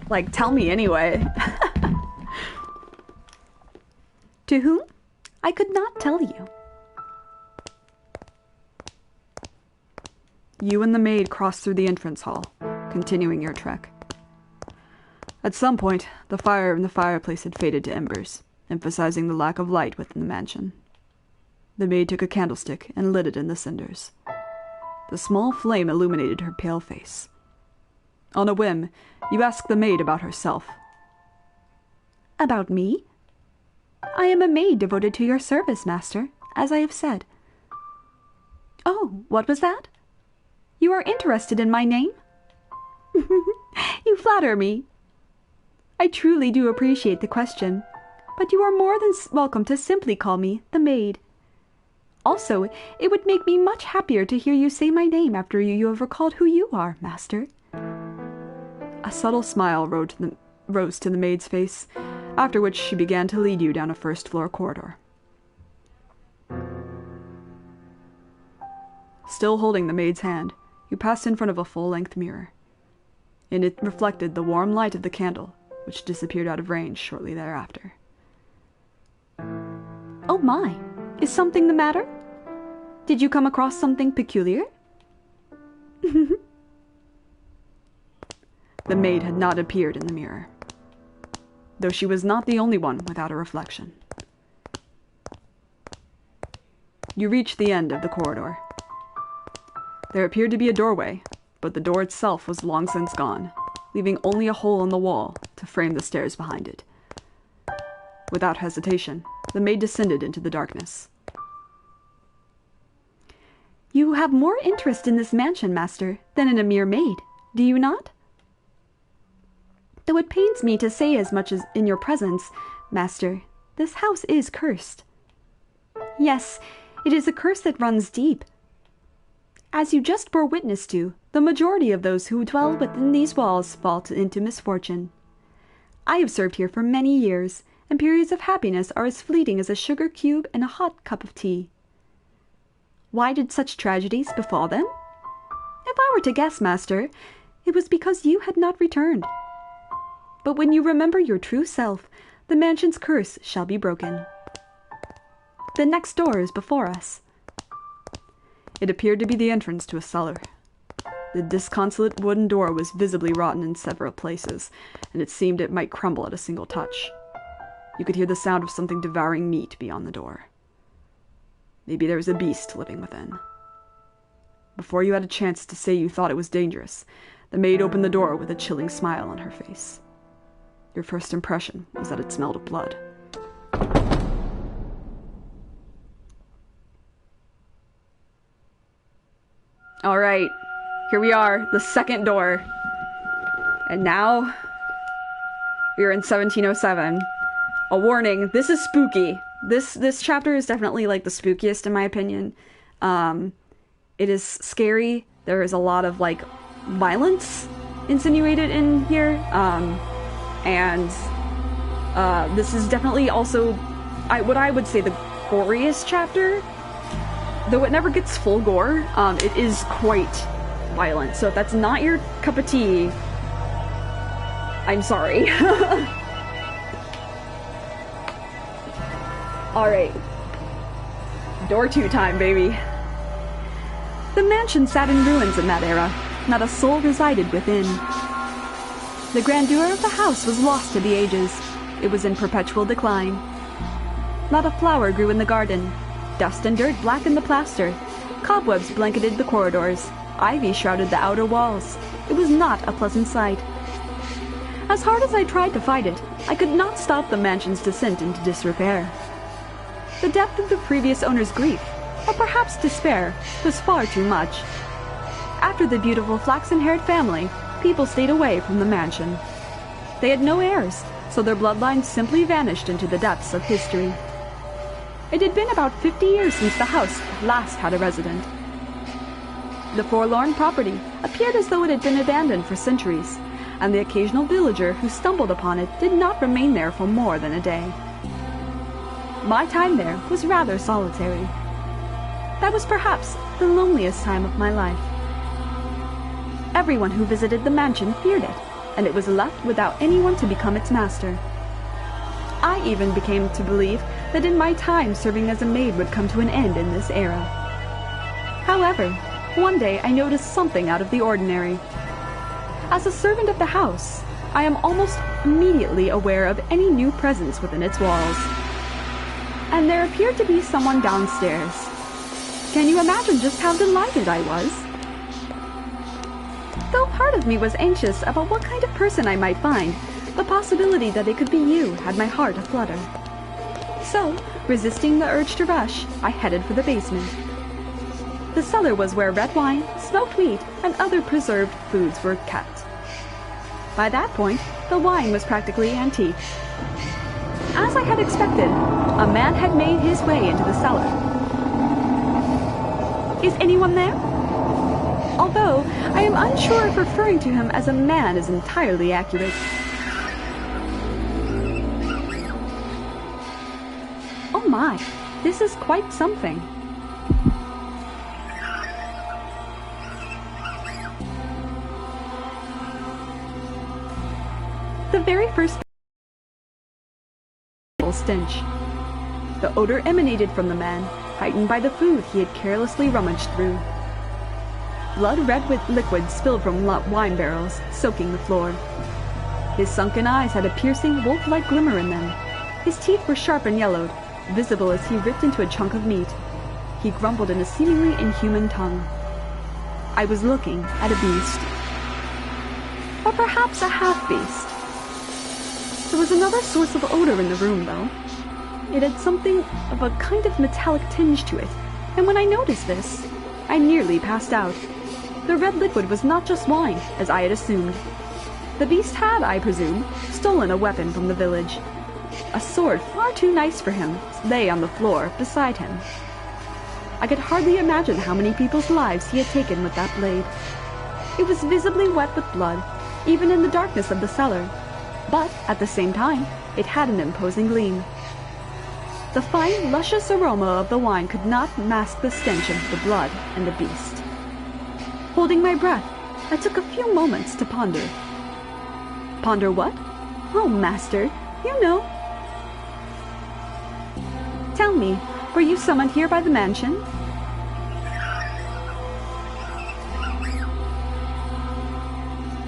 Like, tell me anyway. To whom? I could not tell you. You and the maid crossed through the entrance hall, continuing your trek. At some point, the fire in the fireplace had faded to embers, emphasizing the lack of light within the mansion. The maid took a candlestick and lit it in the cinders. The small flame illuminated her pale face. On a whim, you asked the maid about herself. About me? I am a maid devoted to your service, master, as I have said. Oh, what was that? You are interested in my name? You flatter me. I truly do appreciate the question, but you are more than welcome to simply call me the maid. Also, it would make me much happier to hear you say my name after you have recalled who you are, master. A subtle smile rose to the maid's face, after which she began to lead you down a first-floor corridor. Still holding the maid's hand, you passed in front of a full-length mirror. In it reflected the warm light of the candle, which disappeared out of range shortly thereafter. Oh my, is something the matter? Did you come across something peculiar? The maid had not appeared in the mirror, though she was not the only one without a reflection. You reached the end of the corridor. There appeared to be a doorway, but the door itself was long since gone, leaving only a hole in the wall to frame the stairs behind it. Without hesitation, the maid descended into the darkness. You have more interest in this mansion, master, than in a mere maid, do you not? Though it pains me to say as much as in your presence, Master, this house is cursed. Yes, it is a curse that runs deep. As you just bore witness to, the majority of those who dwell within these walls fall into misfortune. I have served here for many years, and periods of happiness are as fleeting as a sugar cube and a hot cup of tea. Why did such tragedies befall them? If I were to guess, Master, it was because you had not returned. But when you remember your true self, the mansion's curse shall be broken. The next door is before us. It appeared to be the entrance to a cellar. The disconsolate wooden door was visibly rotten in several places, and it seemed it might crumble at a single touch. You could hear the sound of something devouring meat beyond the door. Maybe there was a beast living within. Before you had a chance to say you thought it was dangerous, the maid opened the door with a chilling smile on her face. Your first impression was that it smelled of blood. All right, here we are, the second door. And now, we are in 1707. A warning, this is spooky. This chapter is definitely like the spookiest in my opinion. It is scary. There is a lot of like violence insinuated in here. This is definitely also what I would say the goriest chapter. Though it never gets full gore, it is quite violent. So if that's not your cup of tea, I'm sorry. Alright. Door 2 time, baby. The mansion sat in ruins in that era. Not a soul resided within. The grandeur of the house was lost to the ages. It was in perpetual decline. Not a flower grew in the garden. Dust and dirt blackened the plaster. Cobwebs blanketed the corridors. Ivy shrouded the outer walls. It was not a pleasant sight. As hard as I tried to fight it, I could not stop the mansion's descent into disrepair. The depth of the previous owner's grief, or perhaps despair, was far too much. After the beautiful flaxen-haired family, people stayed away from the mansion. They had no heirs, so their bloodlines simply vanished into the depths of history. It had been about 50 years since the house last had a resident. The forlorn property appeared as though it had been abandoned for centuries, and the occasional villager who stumbled upon it did not remain there for more than a day. My time there was rather solitary. That was perhaps the loneliest time of my life. Everyone who visited the mansion feared it, and it was left without anyone to become its master. I even became to believe that in my time serving as a maid would come to an end in this era. However, one day I noticed something out of the ordinary. As a servant of the house, I am almost immediately aware of any new presence within its walls. And there appeared to be someone downstairs. Can you imagine just how delighted I was? Though part of me was anxious about what kind of person I might find, the possibility that it could be you had my heart aflutter. So, resisting the urge to rush, I headed for the basement. The cellar was where red wine, smoked wheat, and other preserved foods were kept. By that point, the wine was practically antique. As I had expected, a man had made his way into the cellar. Is anyone there? Although, I am unsure if referring to him as a man is entirely accurate. Oh my, this is quite something. The very first stench. The odor emanated from the man, heightened by the food he had carelessly rummaged through. Blood-red with liquid spilled from wine barrels, soaking the floor. His sunken eyes had a piercing, wolf-like glimmer in them. His teeth were sharp and yellowed, visible as he ripped into a chunk of meat. He grumbled in a seemingly inhuman tongue. I was looking at a beast. Or perhaps a half-beast. There was another source of odor in the room, though. It had something of a kind of metallic tinge to it, and when I noticed this, I nearly passed out. The red liquid was not just wine, as I had assumed. The beast had, I presume, stolen a weapon from the village. A sword far too nice for him lay on the floor beside him. I could hardly imagine how many people's lives he had taken with that blade. It was visibly wet with blood, even in the darkness of the cellar, but at the same time, it had an imposing gleam. The fine, luscious aroma of the wine could not mask the stench of the blood and the beast. Holding my breath, I took a few moments to ponder. Ponder what? Oh, master, you know. Tell me, were you summoned here by the mansion?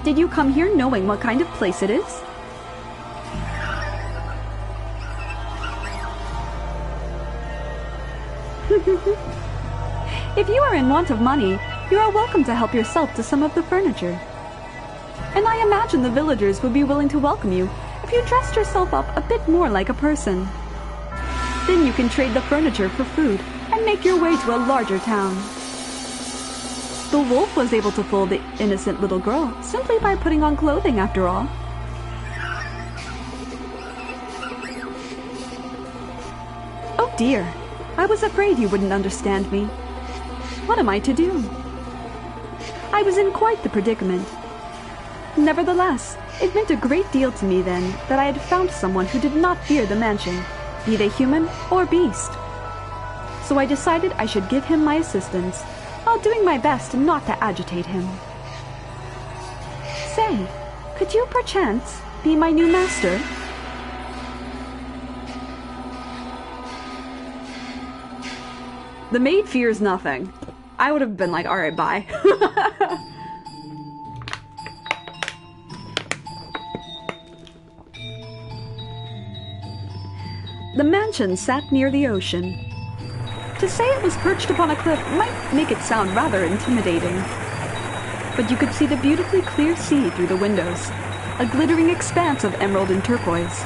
Did you come here knowing what kind of place it is? If you are in want of money, you are welcome to help yourself to some of the furniture. And I imagine the villagers would be willing to welcome you if you dressed yourself up a bit more like a person. Then you can trade the furniture for food and make your way to a larger town. The wolf was able to fool the innocent little girl simply by putting on clothing, after all. Oh dear, I was afraid you wouldn't understand me. What am I to do? I was in quite the predicament. Nevertheless, it meant a great deal to me then that I had found someone who did not fear the mansion, be they human or beast. So I decided I should give him my assistance, while doing my best not to agitate him. Say, could you perchance be my new master? The maid fears nothing. I would have been like, all right, bye. The mansion sat near the ocean. To say it was perched upon a cliff might make it sound rather intimidating. But you could see the beautifully clear sea through the windows, a glittering expanse of emerald and turquoise.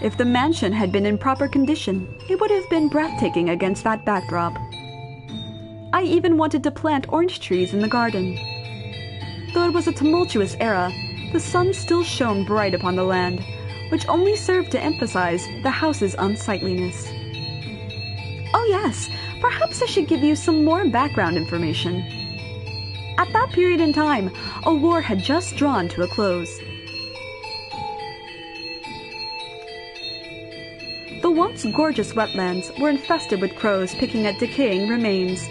If the mansion had been in proper condition, it would have been breathtaking against that backdrop. I even wanted to plant orange trees in the garden. Though it was a tumultuous era, the sun still shone bright upon the land, which only served to emphasize the house's unsightliness. Oh yes, perhaps I should give you some more background information. At that period in time, a war had just drawn to a close. The once gorgeous wetlands were infested with crows picking at decaying remains.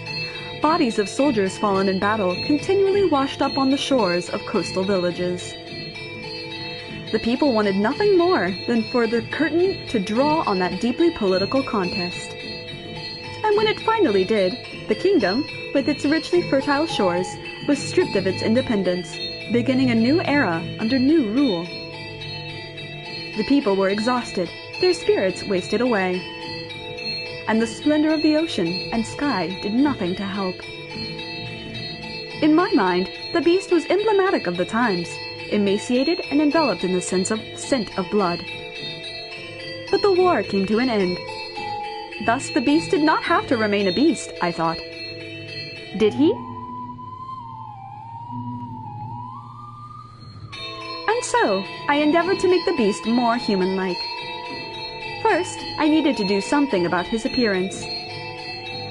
Bodies of soldiers fallen in battle continually washed up on the shores of coastal villages. The people wanted nothing more than for the curtain to draw on that deeply political contest. And when it finally did, the kingdom, with its richly fertile shores, was stripped of its independence, beginning a new era under new rule. The people were exhausted, their spirits wasted away, and the splendor of the ocean and sky did nothing to help. In my mind, the beast was emblematic of the times, emaciated and enveloped in the scent of blood. But the war came to an end. Thus the beast did not have to remain a beast, I thought. Did he? And so, I endeavored to make the beast more human-like. First, I needed to do something about his appearance.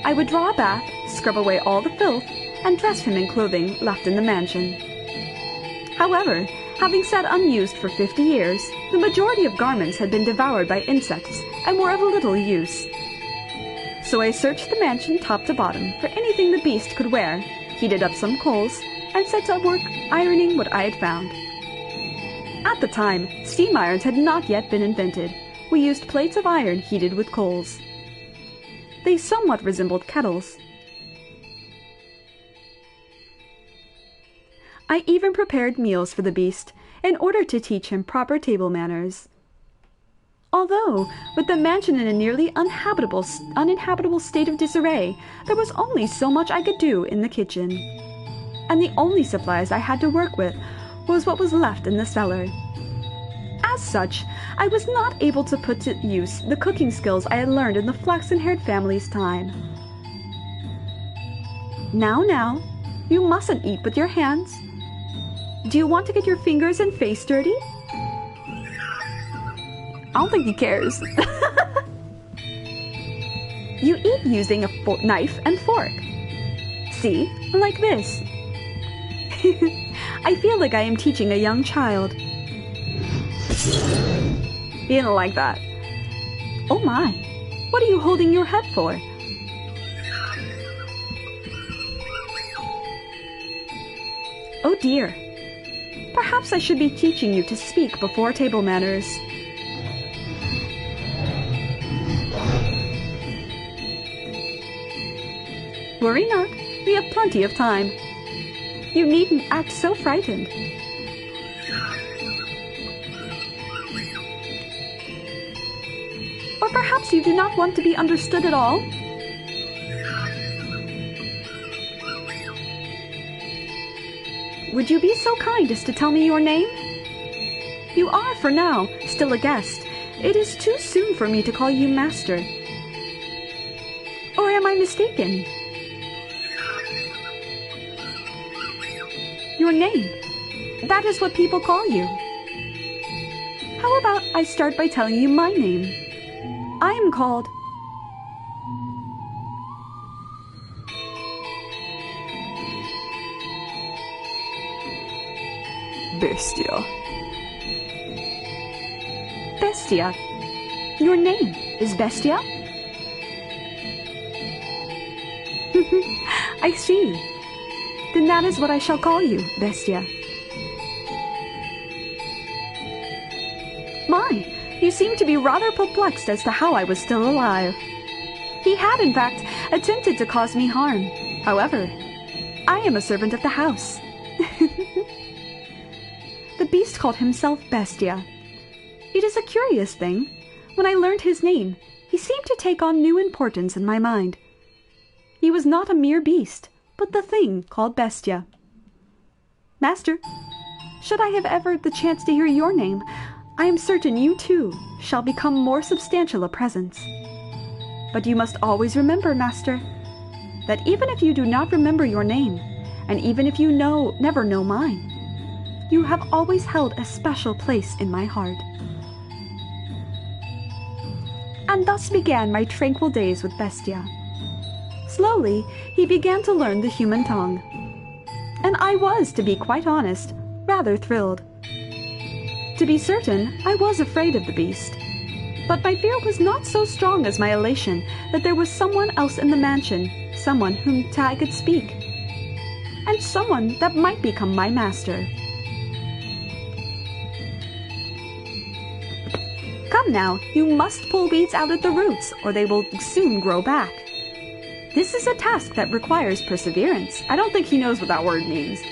I would draw a bath, scrub away all the filth, and dress him in clothing left in the mansion. However, having sat unused for 50 years, the majority of garments had been devoured by insects and were of little use. So I searched the mansion top to bottom for anything the beast could wear, heated up some coals, and set to work ironing what I had found. At the time, steam irons had not yet been invented. We used plates of iron heated with coals. They somewhat resembled kettles. I even prepared meals for the beast in order to teach him proper table manners. Although, with the mansion in a nearly uninhabitable state of disarray, there was only so much I could do in the kitchen. And the only supplies I had to work with was what was left in the cellar. As such, I was not able to put to use the cooking skills I had learned in the flaxen-haired family's time. Now, you mustn't eat with your hands. Do you want to get your fingers and face dirty? I don't think he cares. You eat using a knife and fork. See? Like this. I feel like I am teaching a young child. He didn't like that. Oh my. What are you holding your head for? Oh dear. Perhaps I should be teaching you to speak before table manners. Worry not, we have plenty of time. You needn't act so frightened. Or perhaps you do not want to be understood at all? Would you be so kind as to tell me your name? You are, for now, still a guest. It is too soon for me to call you master. Or am I mistaken? Your name. That is what people call you. How about I start by telling you my name? I am called... Bestia. Bestia. Your name is Bestia? I see. Then that is what I shall call you, Bestia. My, you seem to be rather perplexed as to how I was still alive. He had, in fact, attempted to cause me harm. However, I am a servant of the house. The beast called himself Bestia. It is a curious thing. When I learned his name, he seemed to take on new importance in my mind. He was not a mere beast, but the thing called Bestia. Master, should I have ever the chance to hear your name, I am certain you, too, shall become more substantial a presence. But you must always remember, Master, that even if you do not remember your name, and even if you never know mine, you have always held a special place in my heart. And thus began my tranquil days with Bestia. Slowly, he began to learn the human tongue. And I was, to be quite honest, rather thrilled. To be certain, I was afraid of the beast. But my fear was not so strong as my elation that there was someone else in the mansion, someone whom I could speak, and someone that might become my master. Come now, you must pull weeds out at the roots, or they will soon grow back. This is a task that requires perseverance. I don't think he knows what that word means.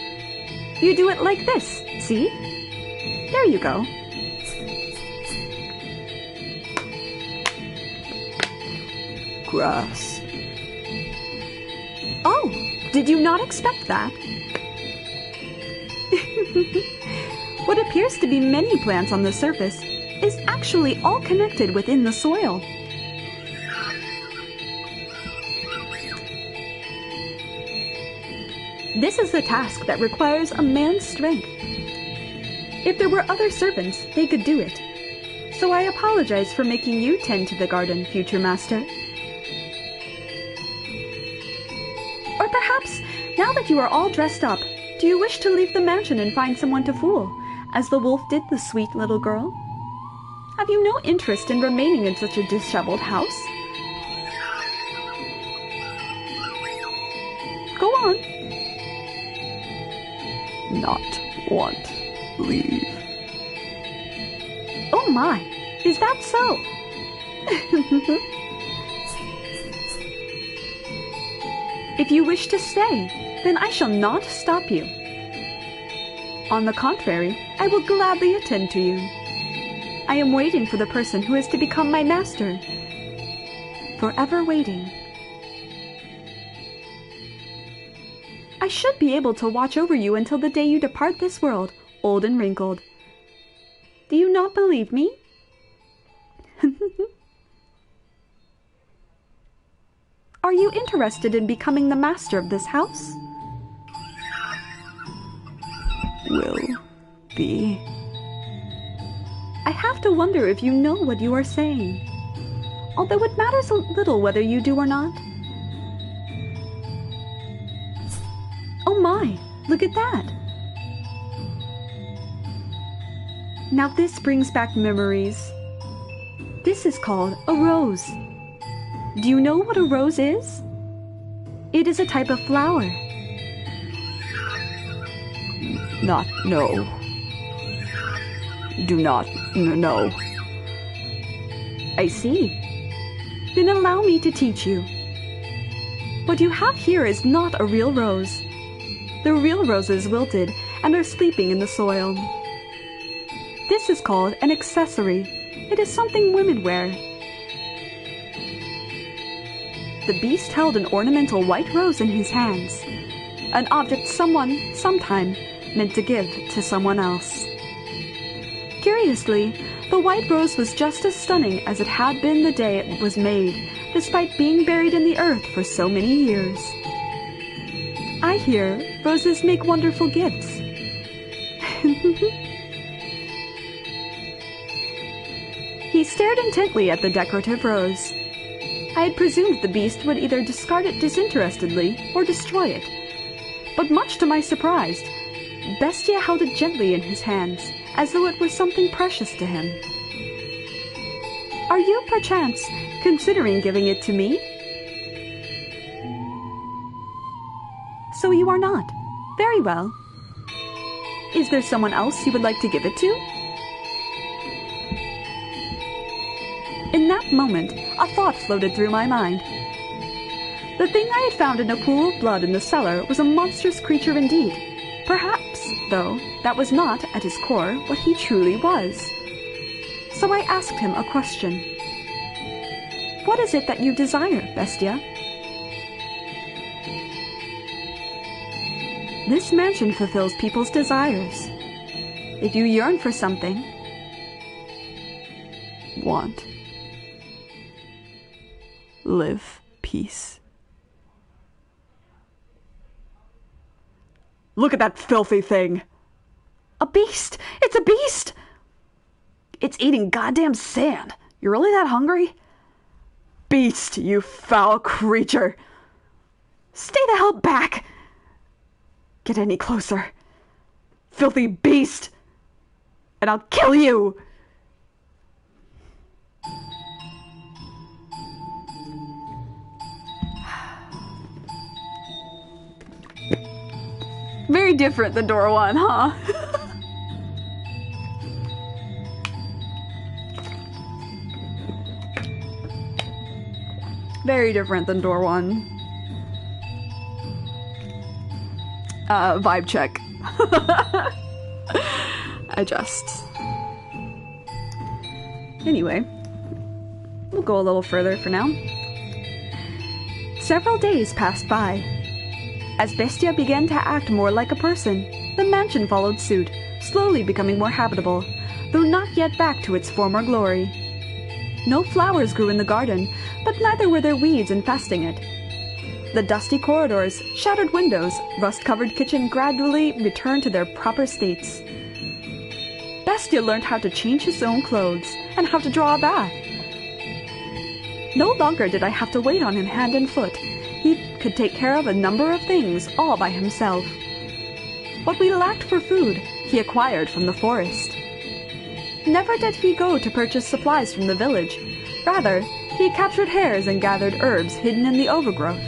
You do it like this, see? There you go. Grass. Oh, did you not expect that? What appears to be many plants on the surface is actually all connected within the soil. This is a task that requires a man's strength. If there were other servants, they could do it. So I apologize for making you tend to the garden, future master. Or perhaps, now that you are all dressed up, do you wish to leave the mansion and find someone to fool, as the wolf did the sweet little girl? Have you no interest in remaining in such a disheveled house? Go on. Not want leave. Oh my, is that so? If you wish to stay, then I shall not stop you. On the contrary, I will gladly attend to you. I am waiting for the person who is to become my master. Forever waiting. I should be able to watch over you until the day you depart this world, old and wrinkled. Do you not believe me? Are you interested in becoming the master of this house? Will be. I have to wonder if you know what you are saying, although it matters a little whether you do or not. Oh my, look at that! Now this brings back memories. This is called a rose. Do you know what a rose is? It is a type of flower. No. Do not know. I see. Then allow me to teach you. What you have here is not a real rose. The real roses wilted and are sleeping in the soil. This is called an accessory. It is something women wear. The beast held an ornamental white rose in his hands, an object someone, sometime, meant to give to someone else. Curiously, the white rose was just as stunning as it had been the day it was made, despite being buried in the earth for so many years. I hear roses make wonderful gifts. He stared intently at the decorative rose. I had presumed the beast would either discard it disinterestedly or destroy it. But much to my surprise, Bestia held it gently in his hands, as though it were something precious to him. Are you, perchance, considering giving it to me? So you are not. Very well. Is there someone else you would like to give it to? In that moment, a thought floated through my mind. The thing I had found in a pool of blood in the cellar was a monstrous creature indeed. Perhaps, though, that was not, at his core, what he truly was. So I asked him a question. What is it that you desire, Bestia? This mansion fulfills people's desires. If you yearn for something, Want. Live peace. Look at that filthy thing! a beast! It's a beast! It's eating goddamn sand. You really that hungry? Beast, you foul creature! Stay the hell back! Get any closer. Filthy beast! And I'll kill you! Very different than door one, huh? Very different than door one. Vibe check. I just... Anyway, we'll go a little further for now. Several days passed by. As Bestia began to act more like a person, the mansion followed suit, slowly becoming more habitable, though not yet back to its former glory. No flowers grew in the garden, but neither were there weeds infesting it. The dusty corridors, shattered windows, rust-covered kitchen gradually returned to their proper states. Bestia learned how to change his own clothes and how to draw a bath. No longer did I have to wait on him hand and foot. He could take care of a number of things all by himself. What we lacked for food, he acquired from the forest. Never did he go to purchase supplies from the village. Rather, he captured hares and gathered herbs hidden in the overgrowth.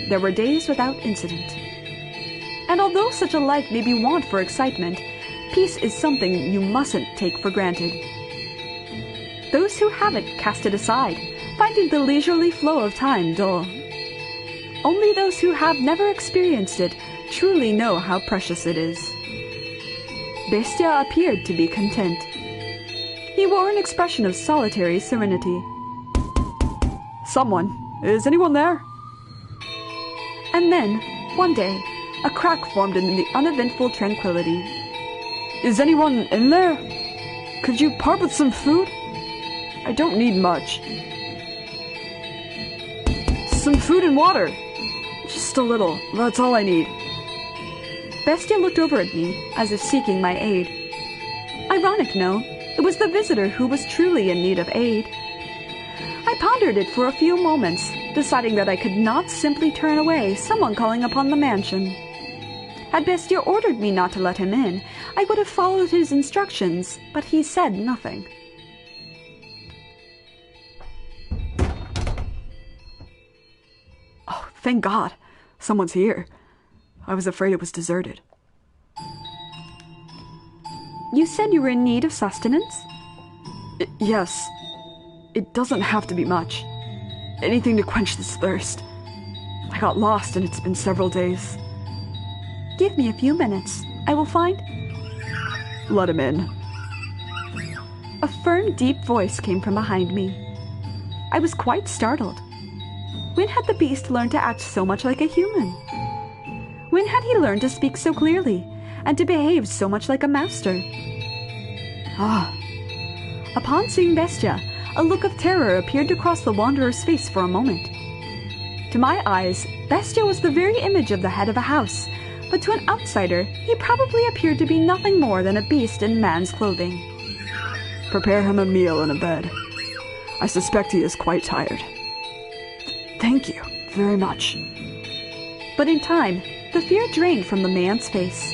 There were days without incident. And although such a life may be want for excitement, peace is something you mustn't take for granted. Those who have it cast it aside, finding the leisurely flow of time dull. Only those who have never experienced it truly know how precious it is. Bestia appeared to be content. He wore an expression of solitary serenity. Someone. Is anyone there? And then, one day, a crack formed in the uneventful tranquility. Is anyone in there? Could you part with some food? I don't need much. Some food and water. Just a little. That's all I need. Bestia looked over at me, as if seeking my aid. Ironic, no, It was the visitor who was truly in need of aid. I pondered it for a few moments, deciding that I could not simply turn away someone calling upon the mansion. Had Bestia ordered me not to let him in, I would have followed his instructions, but he said nothing. Oh, thank God. Someone's here. I was afraid it was deserted. You said you were in need of sustenance? Yes. It doesn't have to be much. Anything to quench this thirst. I got lost and it's been several days. Give me a few minutes. I will find... Let him in. A firm, deep voice came from behind me. I was quite startled. When had the beast learned to act so much like a human? When had he learned to speak so clearly, and to behave so much like a master? Ah! Upon seeing Bestia, a look of terror appeared to cross the wanderer's face for a moment. To my eyes, Bestia was the very image of the head of a house, but to an outsider, he probably appeared to be nothing more than a beast in man's clothing. Prepare him a meal and a bed. I suspect he is quite tired. Thank you very much. But in time, the fear drained from the man's face.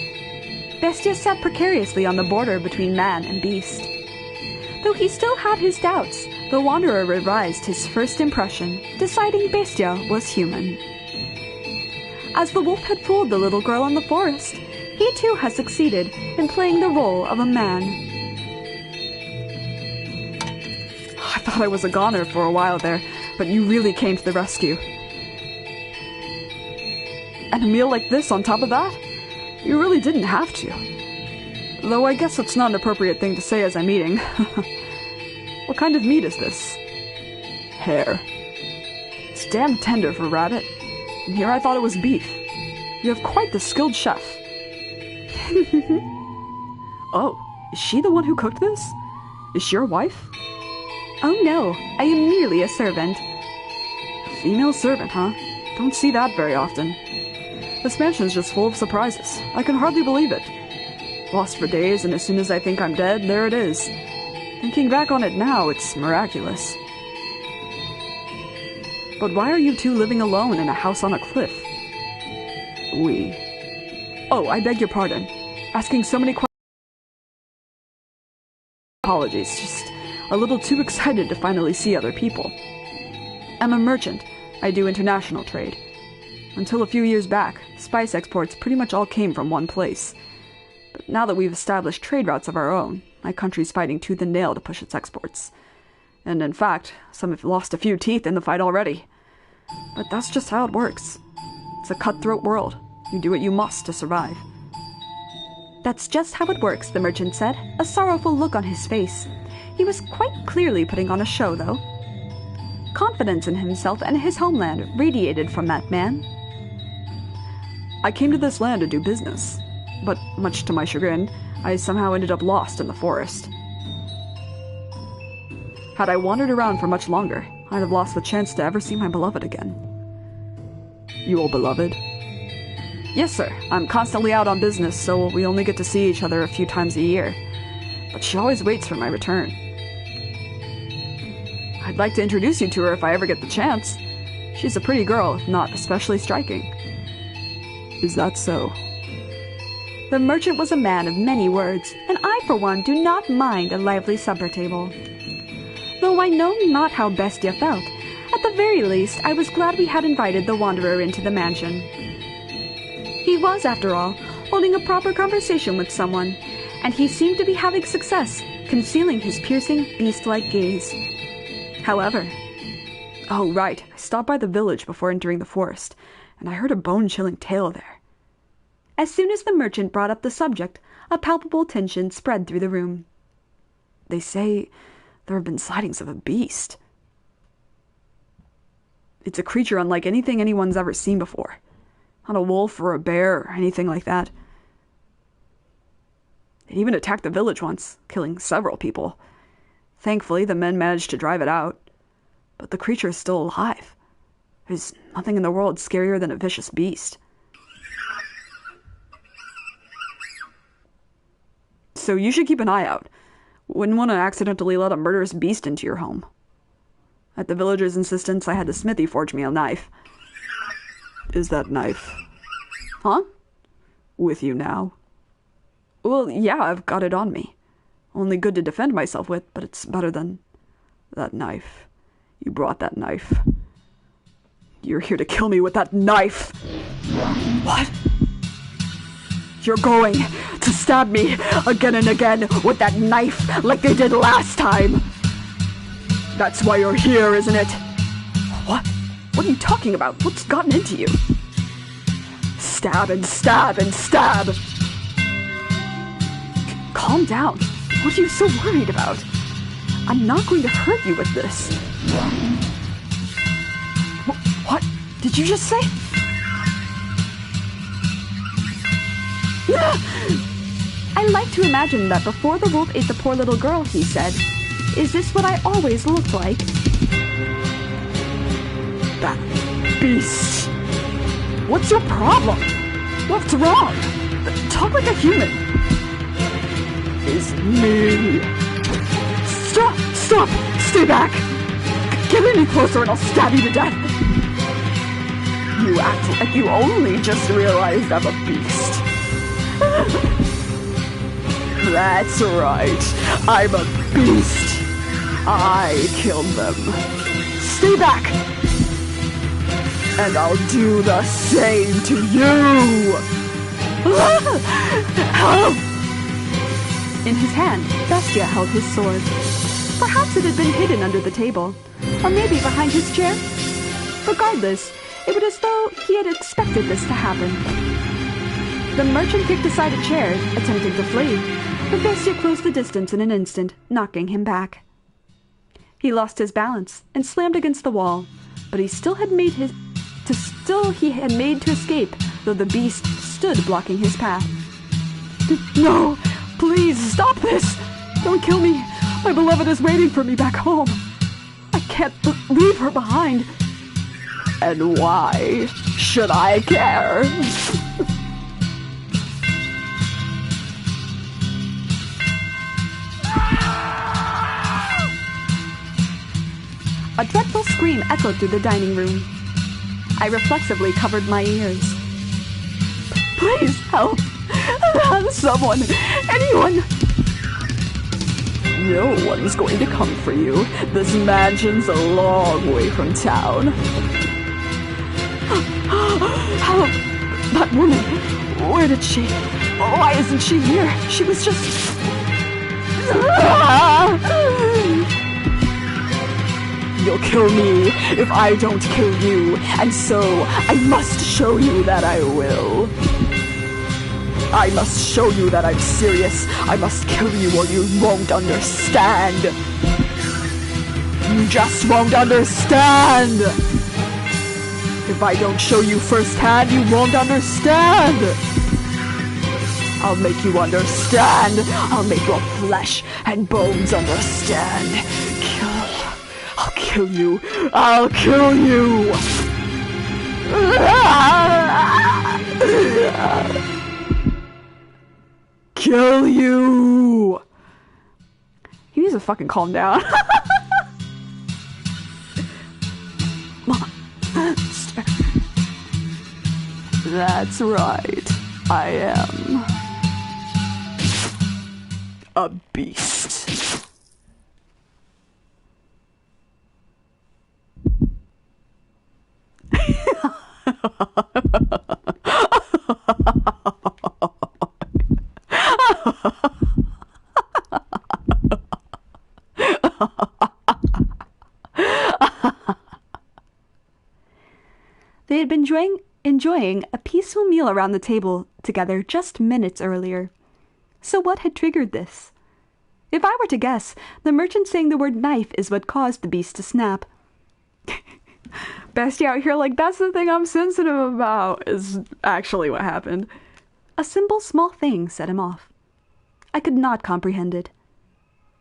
Bestia sat precariously on the border between man and beast. Though he still had his doubts, the wanderer revised his first impression, deciding Bestia was human. As the wolf had fooled the little girl in the forest, he too has succeeded in playing the role of a man. I thought I was a goner for a while there, but you really came to the rescue. And a meal like this on top of that? You really didn't have to. Though I guess it's not an appropriate thing to say as I'm eating. What kind of meat is this? Hare. It's damn tender for rabbit. And here I thought it was beef. You have quite the skilled chef. Oh, is she the one who cooked this? Is she your wife? Oh no, I am merely a servant. A female servant, huh? Don't see that very often. This mansion's just full of surprises. I can hardly believe it. Lost for days, and as soon as I think I'm dead, there it is. Thinking back on it now, it's miraculous. But why are you two living alone in a house on a cliff? We. Oh, I beg your pardon. Asking so many questions. Apologies, just a little too excited to finally see other people. I'm a merchant. I do international trade. Until a few years back, spice exports pretty much all came from one place. But now that we've established trade routes of our own, my country's fighting tooth and nail to push its exports. And in fact, some have lost a few teeth in the fight already. But that's just how it works. It's a cutthroat world. You do what you must to survive. That's just how it works, the merchant said, a sorrowful look on his face. He was quite clearly putting on a show, though. Confidence in himself and his homeland radiated from that man. I came to this land to do business, but much to my chagrin, I somehow ended up lost in the forest. Had I wandered around for much longer, I'd have lost the chance to ever see my beloved again. You all beloved? Yes, sir. I'm constantly out on business, so we only get to see each other a few times a year. But she always waits for my return. I'd like to introduce you to her if I ever get the chance. She's a pretty girl, if not especially striking. Is that so? The merchant was a man of many words, and I, for one, do not mind a lively supper table. Though I know not how Bestia felt, at the very least I was glad we had invited the wanderer into the mansion. He was, after all, holding a proper conversation with someone, and he seemed to be having success, concealing his piercing, beast-like gaze. However... Oh, right. I stopped by the village before entering the forest, and I heard a bone-chilling tale there. As soon as the merchant brought up the subject, a palpable tension spread through the room. They say there have been sightings of a beast. It's a creature unlike anything anyone's ever seen before. Not a wolf or a bear or anything like that. It even attacked the village once, killing several people. Thankfully, the men managed to drive it out. But the creature is still alive. There's nothing in the world scarier than a vicious beast. So you should keep an eye out. Wouldn't want to accidentally let a murderous beast into your home. At the villagers' insistence, I had the smithy forge me a knife. Is that knife? Huh? With you now? Well, yeah, I've got it on me. Only good to defend myself with, but it's better than that knife. You brought that knife. You're here to kill me with that knife. What? You're going to stab me again and again with that knife like they did last time. That's why you're here, isn't it? What? What are you talking about? What's gotten into you? Stab and stab and stab. Calm down. What are you so worried about? I'm not going to hurt you with this. What did you just say? I like to imagine that before the wolf ate the poor little girl, he said, "Is this what I always looked like?" That beast. What's your problem? What's wrong? Talk like a human. Is me. Stop! Stop! Stay back! Get any closer and I'll stab you to death! You act like you only just realized I'm a beast. That's right. I'm a beast. I killed them. Stay back! And I'll do the same to you! Help! In his hand, Bestia held his sword. Perhaps it had been hidden under the table, or maybe behind his chair. Regardless, it was as though he had expected this to happen. The merchant kicked aside a chair, attempting to flee, but Bestia closed the distance in an instant, knocking him back. He lost his balance and slammed against the wall, but he had made to escape, though the beast stood blocking his path. No! Please, stop this! Don't kill me! My beloved is waiting for me back home! I can't leave her behind! And why should I care? A dreadful scream echoed through the dining room. I reflexively covered my ears. Please help! Someone! Anyone! No one's going to come for you. This mansion's a long way from town. Help! That woman! Where did she... Why isn't she here? She was just... You'll kill me if I don't kill you, and so I must show you that I will. I must show you that I'm serious. I must kill you or you won't understand. You just won't understand. If I don't show you firsthand, you won't understand. I'll make you understand. I'll make your flesh and bones understand. I'll kill you. I'll kill you. Kill you. He needs to fucking calm down. Monster. That's right. I am a beast. They had been enjoying a peaceful meal around the table together just minutes earlier. So what had triggered this? If I were to guess, the merchant saying the word knife is what caused the beast to snap. Bestie out here like, that's the thing I'm sensitive about, is actually what happened. A simple small thing set him off. I could not comprehend it.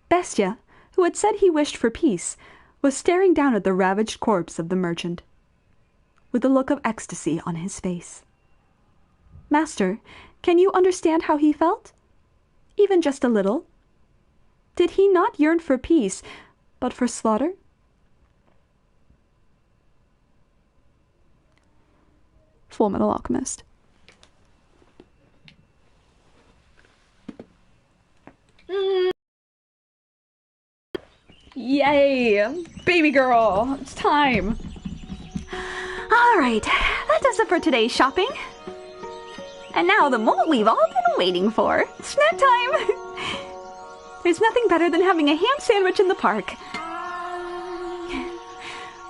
Bestia, who had said he wished for peace, was staring down at the ravaged corpse of the merchant, with a look of ecstasy on his face. Master, can you understand how he felt? Even just a little? Did he not yearn for peace, but for slaughter? Full Metal Alchemist. Yay! Baby girl! It's time! Alright, that does it for today's shopping. And now the moment we've all been waiting for. Snack time! There's nothing better than having a ham sandwich in the park.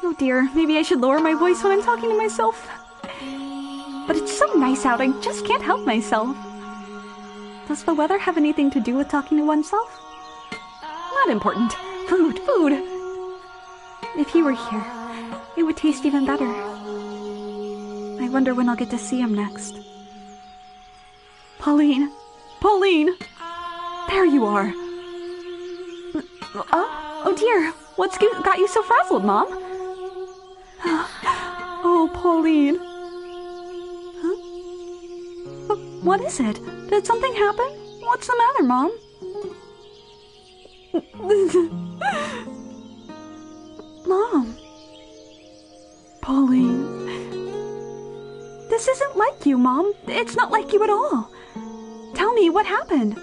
Oh dear, maybe I should lower my voice when I'm talking to myself. But it's so nice out, I just can't help myself. Does the weather have anything to do with talking to oneself? Not important. Food, food! If he were here, it would taste even better. I wonder when I'll get to see him next. Pauline! Pauline! There you are! Oh dear! What's got you so frazzled, Mom? Oh, Pauline! Huh? What is it? Did something happen? What's the matter, Mom? Mom! Pauline... This isn't like you, Mom. It's not like you at all. Tell me, what happened?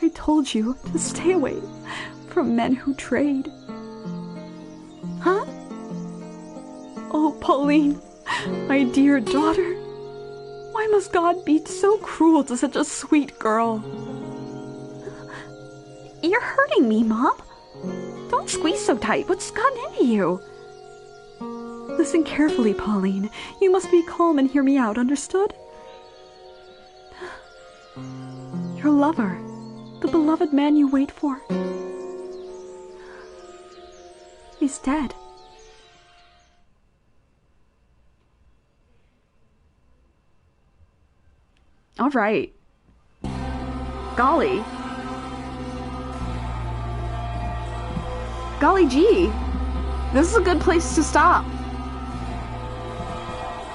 I told you to stay away from men who trade. Huh? Oh, Pauline, my dear daughter. Why must God be so cruel to such a sweet girl? You're hurting me, Mom. Don't squeeze so tight. What's gotten into you? Listen carefully, Pauline. You must be calm and hear me out, understood? Your lover, the beloved man you wait for, is dead. All right. Golly. Golly gee. This is a good place to stop.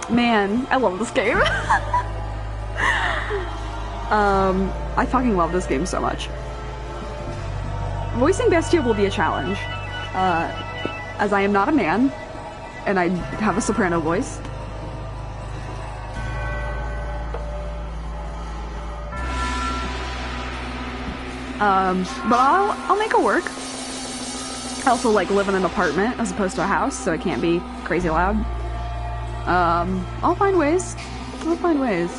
Man, I love this game. I fucking love this game so much. Voicing Bestia will be a challenge. As I am not a man, and I have a soprano voice. But I'll make it work. I also like live in an apartment as opposed to a house, so it can't be crazy loud. I'll find ways. I'll find ways.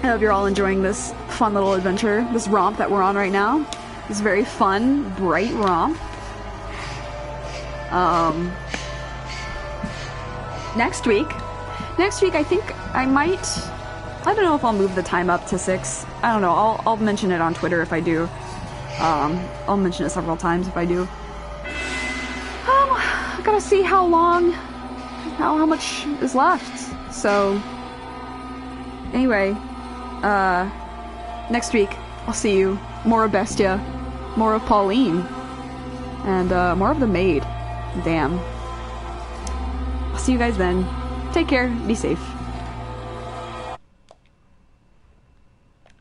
I hope you're all enjoying this fun little adventure, this romp that we're on right now. This very fun, bright romp. Next week I think I might... I don't know if I'll move the time up to 6. I don't know. I'll mention it on Twitter if I do. I'll mention it several times if I do. I gotta see how long, how much is left. So, anyway, next week I'll see you. More of Bestia, more of Pauline, and more of the maid. Damn. I'll see you guys then. Take care. Be safe.